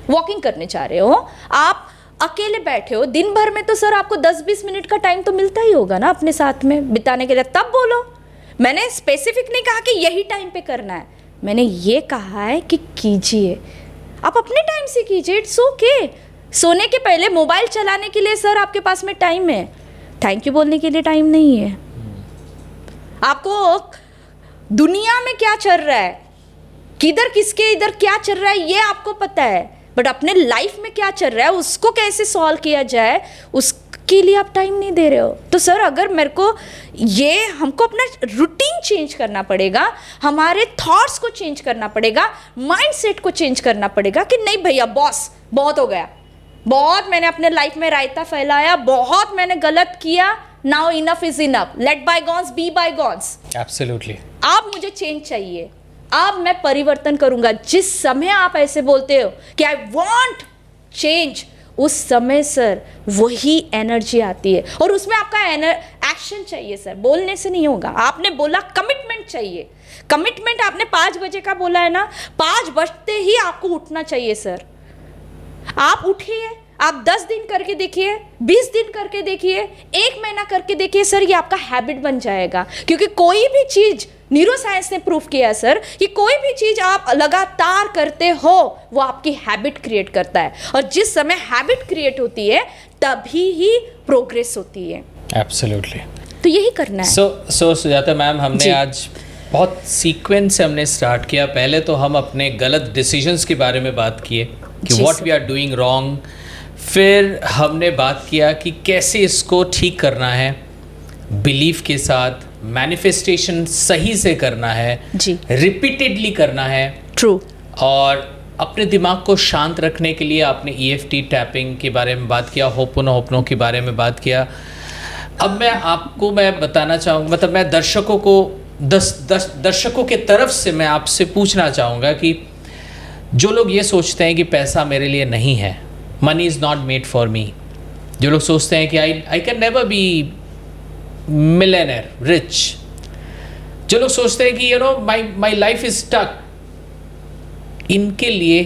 S2: वॉकिंग करने जा रहे हो, आप अकेले बैठे हो, दिन भर में तो सर आपको 10-20 मिनट का टाइम तो मिलता ही होगा ना अपने साथ में बिताने के लिए, तब बोलो। मैंने स्पेसिफिक नहीं कहा कि यही टाइम पे करना है, मैंने ये कहा है कि कीजिए, आप अपने टाइम से कीजिए, इट्स ओके। सोने के पहले मोबाइल चलाने के लिए सर आपके पास में टाइम है, थैंक यू बोलने के लिए टाइम नहीं है। आपको दुनिया में क्या चल रहा है, किधर किसके इधर क्या चल रहा है ये आपको पता है, बट अपने लाइफ में क्या चल रहा है उसको कैसे सॉल्व किया जाए उसके लिए आप टाइम नहीं दे रहे हो। तो सर अगर मेरे को ये, हमको अपना रूटीन चेंज करना पड़ेगा, हमारे थॉट्स को चेंज करना पड़ेगा, माइंडसेट को चेंज करना पड़ेगा कि नहीं भैया बॉस बहुत हो गया, बहुत मैंने अपने लाइफ में रायता फैलाया, बहुत मैंने गलत किया, now enough is enough, let bygones be bygones.
S1: Absolutely.
S2: आप मुझे चेंज चाहिए, अब मैं परिवर्तन करूंगा। जिस समय आप ऐसे बोलते हो कि आई वॉन्ट चेंज, उस समय सर वही एनर्जी आती है, और उसमें आपका एक्शन चाहिए सर, बोलने से नहीं होगा। आपने बोला कमिटमेंट चाहिए, कमिटमेंट आपने 5 बजे का बोला है ना, 5 बजते ही आपको उठना चाहिए सर। आप उठिए, आप 10 दिन करके देखिए, 20 दिन करके देखिए, 1 महीना करके देखिए सर, ये आपका हैबिट बन जाएगा। क्योंकि कोई भी चीज, न्यूरो साइंस ने प्रूफ किया है सर कि कोई भी चीज आप लगातार करते हो वो आपकी हैबिट क्रिएट करता है, और जिस समय हैबिट क्रिएट होती है तभी ही प्रोग्रेस होती है।
S1: एब्सोल्युटली।
S2: तो यही करना है।
S1: सो सुजाता मैम, हमने आज बहुत सीक्वेंस से हमने स्टार्ट किया। पहले तो हम अपने गलत डिसीजंस के बारे में बात किए कि what we are doing wrong, फिर हमने बात किया कि कैसे इसको ठीक करना है, बिलीफ के साथ मैनिफेस्टेशन सही से करना है
S2: जी,
S1: रिपीटेडली करना है,
S2: ट्रू,
S1: और अपने दिमाग को शांत रखने के लिए आपने EFT टैपिंग के बारे में बात किया, होपोनो के बारे में बात किया। अब मैं बताना चाहूँगा, मतलब मैं दर्शकों को दर्शकों के तरफ से मैं आपसे पूछना चाहूँगा कि जो लोग ये सोचते हैं कि पैसा मेरे लिए नहीं है, money is not made for me, जो लोग सोचते हैं कि I can never be millionaire rich, जो लोग सोचते हैं कि माई लाइफ इज स्टक, इनके लिए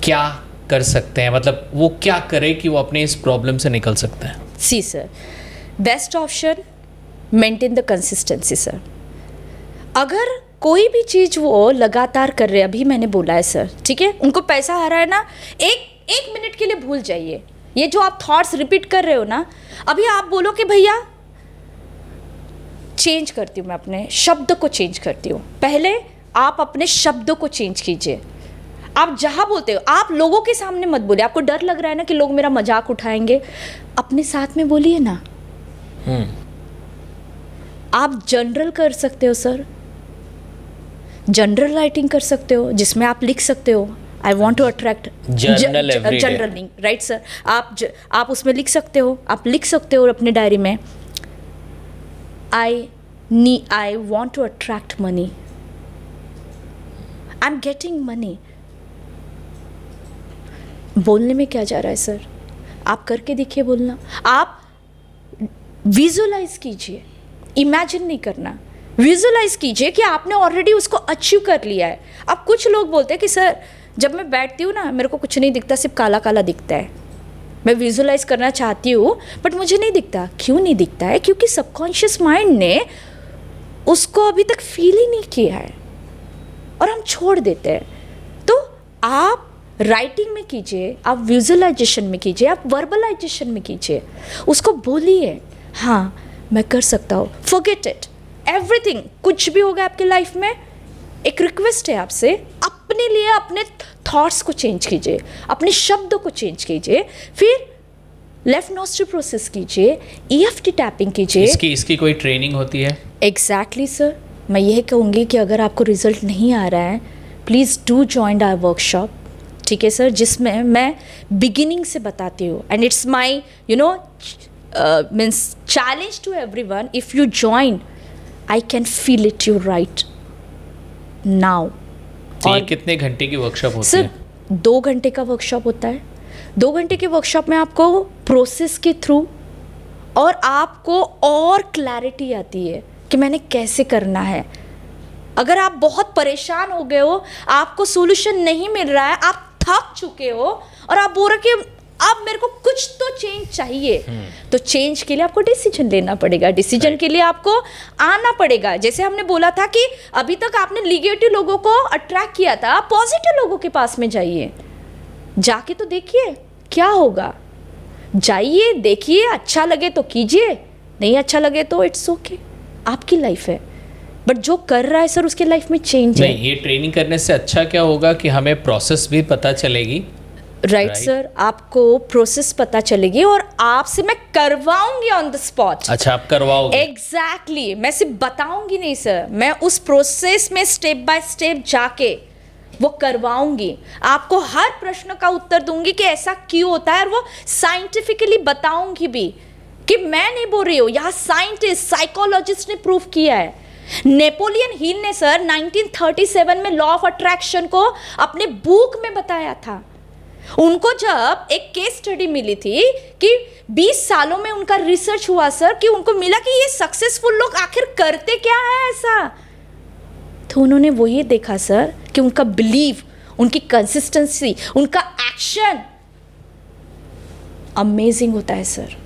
S1: क्या कर सकते हैं? मतलब वो क्या करे कि वो अपने इस प्रॉब्लम से निकल सकते हैं?
S2: See sir, best option maintain the consistency sir. अगर कोई भी चीज़ वो लगातार कर रहे, अभी मैंने बोला है सर, ठीक है, उनको पैसा आ रहा है ना, एक मिनट के लिए भूल जाइए ये जो आप थॉट्स रिपीट कर रहे हो ना। अभी आप बोलो कि भैया चेंज करती हूँ, मैं अपने शब्द को चेंज करती हूँ। पहले आप अपने शब्दों को चेंज कीजिए। आप जहाँ बोलते हो, आप लोगों के सामने मत बोलिए। आपको डर लग रहा है ना कि लोग मेरा मजाक उठाएंगे, अपने साथ में बोलिए ना। आप जनरल कर सकते हो सर, जनरल राइटिंग कर सकते हो जिसमें आप लिख सकते हो I want to attract, journaling, right sir. आप उसमें लिख सकते हो, आप लिख सकते हो अपने डायरी में I want to attract money, I am getting money. बोलने में क्या जा रहा है सर, आप करके देखिए बोलना। आप विजुअलाइज कीजिए, इमेजिन नहीं करना, विजुअलाइज कीजिए कि आपने ऑलरेडी उसको अचीव कर लिया है। अब कुछ लोग बोलते हैं कि सर जब मैं बैठती हूँ ना मेरे को कुछ नहीं दिखता, सिर्फ काला काला दिखता है। मैं विजुअलाइज करना चाहती हूँ बट मुझे नहीं दिखता। क्यों नहीं दिखता है? क्योंकि सबकॉन्शियस माइंड ने उसको अभी तक फील ही नहीं किया है। और हम छोड़ देते हैं। तो आप राइटिंग में कीजिए, आप विजुअलाइजेशन में कीजिए, आप वर्बलाइजेशन में कीजिए, उसको बोलिए हाँ मैं कर सकता हूँ। फॉरगेट इट एवरीथिंग, कुछ भी होगा आपकी लाइफ में, एक रिक्वेस्ट है आपसे, अपने लिए अपने थॉट्स को चेंज कीजिए, अपने शब्दों को चेंज कीजिए, फिर लेफ्ट नॉस्ट्रिल प्रोसेस कीजिए, EFT टैपिंग कीजिए।
S1: इसकी कोई ट्रेनिंग होती है?
S2: एग्जैक्टली सर, मैं यह कहूँगी कि अगर आपको रिजल्ट नहीं आ रहा है, please do join our workshop, ठीक है सर, जिसमें मैं बिगिनिंग से बताती हूँ। And it's my means challenge to everyone, if you join I can feel it you right now.
S1: तो ये कितने घंटे की वर्कशॉप होती है?
S2: सर 2 घंटे का वर्कशॉप होता है। 2 घंटे के वर्कशॉप में आपको प्रोसेस के थ्रू और आपको और क्लैरिटी आती है कि मैंने कैसे करना है। अगर आप बहुत परेशान हो गए हो, आपको सोल्यूशन नहीं मिल रहा है, आप थक चुके हो और आप बोल रहे कि अब मेरे को कुछ तो चेंज चाहिए, तो चेंज के लिए आपको डिसीजन लेना पड़ेगा, डिसीजन के लिए आपको आना पड़ेगा। जैसे हमने बोला था कि अभी तक आपने निगेटिव लोगों को अट्रैक्ट किया था, पॉजिटिव लोगों के पास में जाइए, जाके तो देखिए क्या होगा। जाइए, देखिए, अच्छा लगे तो कीजिए, नहीं अच्छा लगे तो इट्स ओके, आपकी लाइफ है। बट जो कर रहा है सर उसके लाइफ में चेंज है।
S1: नहीं, ये ट्रेनिंग करने से अच्छा क्या होगा कि हमें प्रोसेस भी पता चलेगी।
S2: राइट सर, आपको प्रोसेस पता चलेगी और आपसे मैं करवाऊंगी ऑन द स्पॉट।
S1: अच्छा, आप करवाओगे?
S2: एग्जैक्टली, मैं सिर्फ बताऊंगी नहीं सर, मैं उस प्रोसेस में स्टेप बाय स्टेप जाके वो करवाऊंगी, आपको हर प्रश्न का उत्तर दूंगी कि ऐसा क्यों होता है, और वो साइंटिफिकली बताऊंगी भी कि मैं नहीं बोल रही हूँ, यहाँ साइंटिस्ट साइकोलॉजिस्ट ने प्रूव किया है। नेपोलियन हिल ने सर 1937 में लॉ ऑफ अट्रैक्शन को अपने बुक में बताया था। उनको जब एक केस स्टडी मिली थी कि 20 सालों में उनका रिसर्च हुआ सर, कि उनको मिला कि ये सक्सेसफुल लोग आखिर करते क्या है ऐसा, तो उन्होंने वो ये देखा सर कि उनका बिलीव, उनकी कंसिस्टेंसी, उनका एक्शन अमेजिंग होता है सर।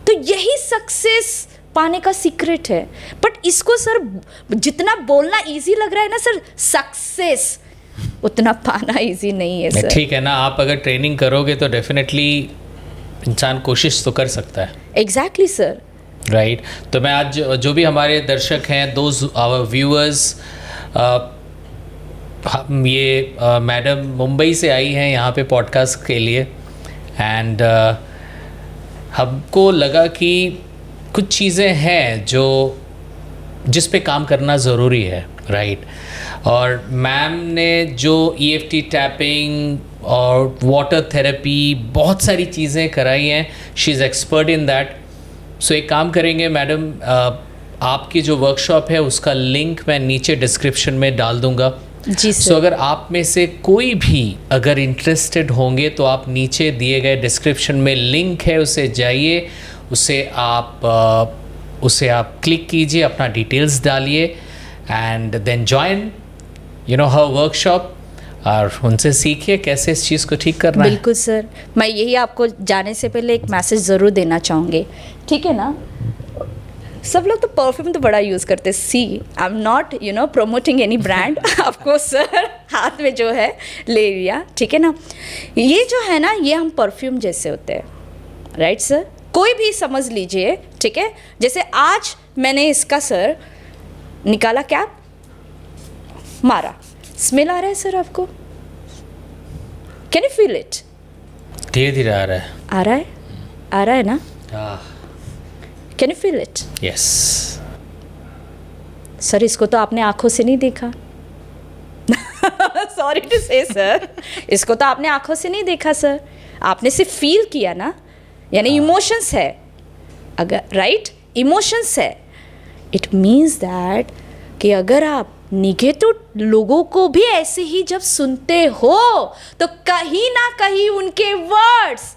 S2: तो यही सक्सेस पाने का सीक्रेट है। बट इसको सर जितना बोलना इजी लग रहा है ना सर, सक्सेस उतना पाना इजी नहीं है सर।
S1: ठीक है ना, आप अगर ट्रेनिंग करोगे तो डेफिनेटली इंसान कोशिश तो कर सकता है।
S2: Exactly sir,
S1: right. तो मैं आज जो भी हमारे दर्शक हैं, दोज आवर व्यूअर्स, ये मैडम मुंबई से आई हैं यहाँ पे पॉडकास्ट के लिए, एंड हमको लगा कि कुछ चीज़ें हैं जिस पे काम करना ज़रूरी है, राइट। और मैम ने जो EFT टैपिंग और वाटर थेरेपी, बहुत सारी चीज़ें कराई हैं, she is expert in that. So एक काम करेंगे मैडम, आपकी जो वर्कशॉप है उसका लिंक मैं नीचे डिस्क्रिप्शन में डाल दूंगा
S2: जी सर।
S1: सो अगर आप में से कोई भी अगर इंटरेस्टेड होंगे तो आप नीचे दिए गए डिस्क्रिप्शन में लिंक है, उसे जाइए, उसे आप क्लिक कीजिए, अपना डिटेल्स डालिए and then join her workshop और उनसे सीखिए कैसे इस चीज़ को ठीक करना है।
S2: बिल्कुल सर, मैं यही आपको जाने से पहले एक मैसेज ज़रूर देना चाहूँगी, ठीक है ना। सब लोग तो परफ्यूम तो बड़ा यूज़ करते हैं, see I am not promoting any brand आपको सर हाथ में जो है ले लिया, ठीक है ना। ये जो है ना, ये हम परफ्यूम जैसे होते हैं, राइट सर। कोई भी समझ लीजिए, ठीक है। जैसे आज मैंने इसका सर निकाला, कैप मारा, स्मेल आ रहा है सर आपको, कैन यू फील इट?
S1: धीरे धीरे आ रहा है,
S2: आ रहा है ना, can you feel it?
S1: Yes
S2: sir, इसको तो आपने आंखों से नहीं देखा सॉरी टू से सर, इसको तो आपने आंखों से नहीं देखा सर, आपने सिर्फ फील किया ना, यानी इमोशंस है, अगर राइट इमोशंस है, इट मीन्स दैट कि अगर आप निगेटिव लोगों को भी ऐसे ही जब सुनते हो तो कहीं ना कहीं उनके वर्ड्स,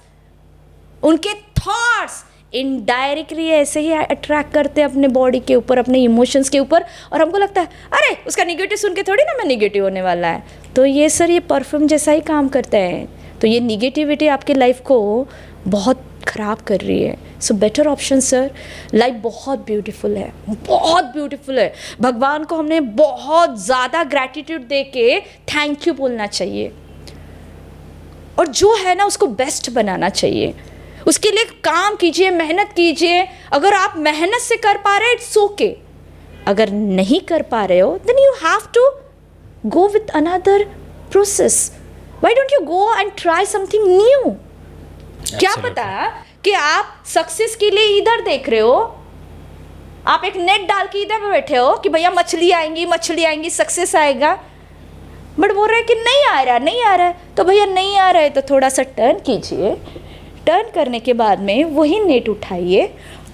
S2: उनके थॉट्स इनडायरेक्टली ऐसे ही अट्रैक्ट करते हैं अपने बॉडी के ऊपर, अपने इमोशंस के ऊपर, और हमको लगता है अरे उसका निगेटिव सुन के थोड़ी ना मैं निगेटिव होने वाला है। तो ये सर, ये परफ्यूम जैसा ही काम करता है। तो ये निगेटिविटी आपके लाइफ को बहुत ख़राब कर रही है. So better option sir. Life बहुत ब्यूटीफुल है, बहुत ब्यूटीफुल है. भगवान को हमने बहुत ज़्यादा ग्रैटिट्यूड दे के थैंक यू बोलना चाहिए, और जो है ना उसको बेस्ट बनाना चाहिए. उसके लिए काम कीजिए, मेहनत कीजिए. अगर आप मेहनत से कर पा रहे हैं इट्स ओके. अगर नहीं कर पा रहे हो then you have to go with another process. Why don't you go and try something new. क्या पता कि आप सक्सेस के लिए इधर देख रहे हो, आप एक नेट डाल के इधर बैठे हो कि भैया मछली आएंगी सक्सेस आएगा, बट बोल रहे हैं कि नहीं आ रहा है. तो भैया नहीं आ रहा है तो थोड़ा सा टर्न कीजिए. टर्न करने के बाद में वही नेट उठाइए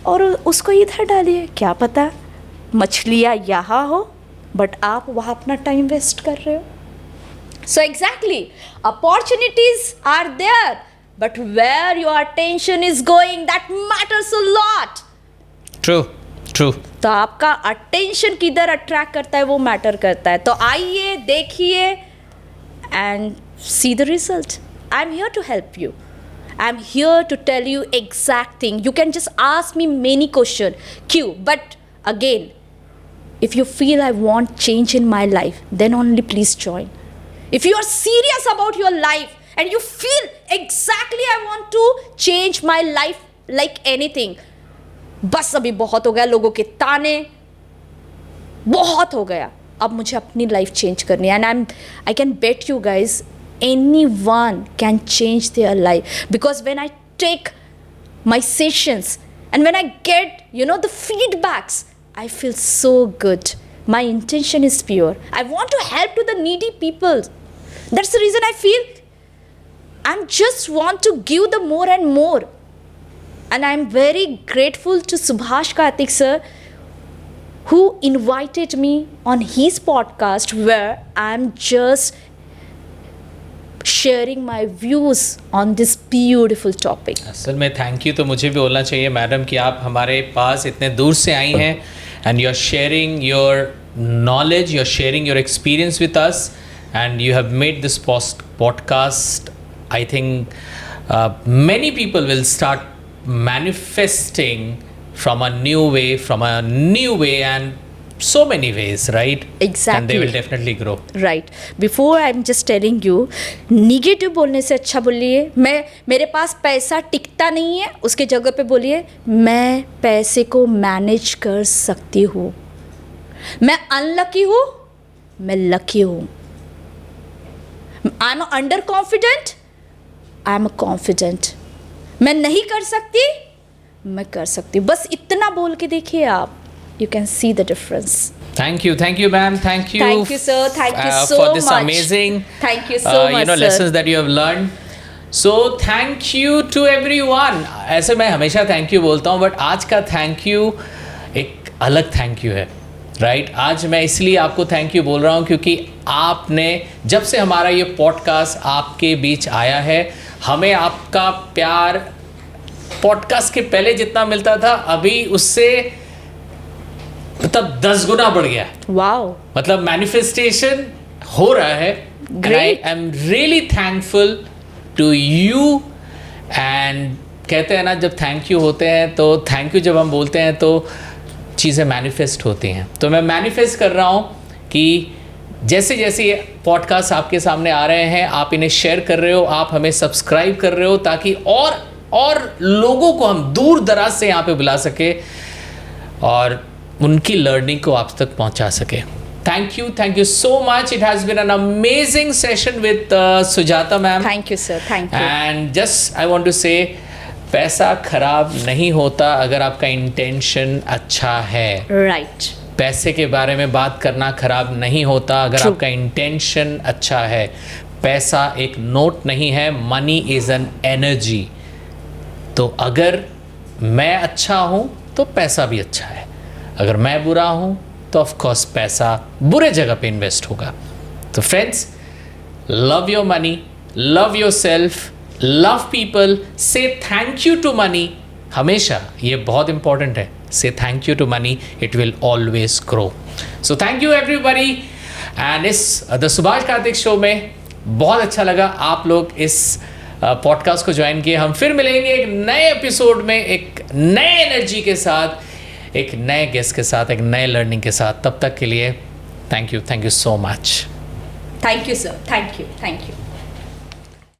S2: और उसको इधर डालिए. क्या पता मछलियाँ यहाँ हो बट आप वहाँ अपना टाइम वेस्ट कर रहे हो. So exactly opportunities are there, but where your attention is going that matters a lot.
S1: True.
S2: तो आपका अटेंशन किधर अट्रैक्ट करता है वो मैटर करता है. तो आइए, देखिए and see the result. I am here to help you. I am here to tell you exact thing. You can just ask me many question क्यों, but again if you feel I want change in my life, then only please join. If you are serious about your life and you feel exactly I want to change my life like anything, बस अभी बहुत हो गया, लोगों के ताने बहुत हो गया, अब मुझे अपनी लाइफ चेंज करनी है. And I can bet you guys anyone can change their life, because when I take my sessions and when I get the feedbacks, I feel so good. My intention is pure. I want to help to the needy people. That's the reason I feel I'm just want to give the more and more. And I'm very grateful to Subhash Karthik sir, who invited me on his podcast, where I'm just sharing my views on this beautiful topic.
S1: असल में thank you तो मुझे भी बोलना चाहिए madam कि आप हमारे पास इतने दूर से आई हैं and you're sharing your knowledge, you're sharing your experience with us, and you have made this podcast. I think many people will start manifesting from a new way and so many ways, right?
S2: Exactly.
S1: And they will definitely grow.
S2: Right. Before I'm just telling you, negative बोलने से अच्छा बोलिए मेरे पास पैसा टिकता नहीं है, उसके जगह पे बोलिए मैं पैसे को मैनेज कर सकती हूँ. मैं अनलकी हूँ, मैं लकी हूँ. I am under confident, I am confident. मैं नहीं कर सकती, मैं कर सकती हूँ. बस इतना बोल के देखिए आप. You can see the difference.
S1: Thank you, ma'am. Thank you,
S2: sir. Thank you so
S1: for this
S2: much.
S1: amazing,
S2: thank you so much, sir.
S1: lessons that you have learned. So thank you to everyone. ऐसे मैं हमेशा thank you बोलता हूँ, but आज का thank you एक अलग thank you है, right? आज मैं इसलिए आपको thank you बोल रहा हूँ क्योंकि आपने जब से हमारा ये podcast आपके बीच आया है, हमें आपका प्यार podcast के पहले जितना मिलता था, अभी उससे मतलब 10 गुना बढ़ गया.
S2: वाओ.
S1: मतलब मैनिफेस्टेशन हो रहा है.
S2: Great.
S1: I am really thankful to you. And कहते हैं ना जब थैंक यू होते हैं तो थैंक यू जब हम बोलते हैं तो चीज़ें मैनिफेस्ट होती हैं. तो मैं मैनिफेस्ट कर रहा हूँ कि जैसे जैसे ये पॉडकास्ट आपके सामने आ रहे हैं, आप इन्हें शेयर कर रहे हो, आप हमें सब्सक्राइब कर रहे हो, ताकि और लोगों को हम दूर दराज से यहाँ पे बुला सके और उनकी लर्निंग को आप तक पहुंचा सके. Thank you so much. It has been an amazing session with Sujata ma'am.
S2: Thank you sir. Thank you.
S1: And just I want to say पैसा खराब नहीं होता अगर आपका इंटेंशन अच्छा है.
S2: राइट.
S1: पैसे के बारे में बात करना खराब नहीं होता अगर आपका इंटेंशन अच्छा है. पैसा एक नोट नहीं है, मनी इज एन एनर्जी. तो अगर मैं अच्छा हूँ तो पैसा भी अच्छा है. अगर मैं बुरा हूँ तो ऑफ कोर्स पैसा बुरे जगह पे इन्वेस्ट होगा. तो friends, love your money, love your self, love people, say thank you to money. हमेशा ये बहुत इंपॉर्टेंट है. Say thank you to money, it will always grow. So thank you everybody. And इस द सुभाष कार्तिक शो में बहुत अच्छा लगा आप लोग इस पॉडकास्ट को ज्वाइन किए। हम फिर मिलेंगे एक नए एपिसोड में, एक नए एनर्जी के साथ, एक नए गेस्ट के साथ, एक नए लर्निंग के साथ। तब तक के लिए thank you so much.
S2: Thank you sir, thank you.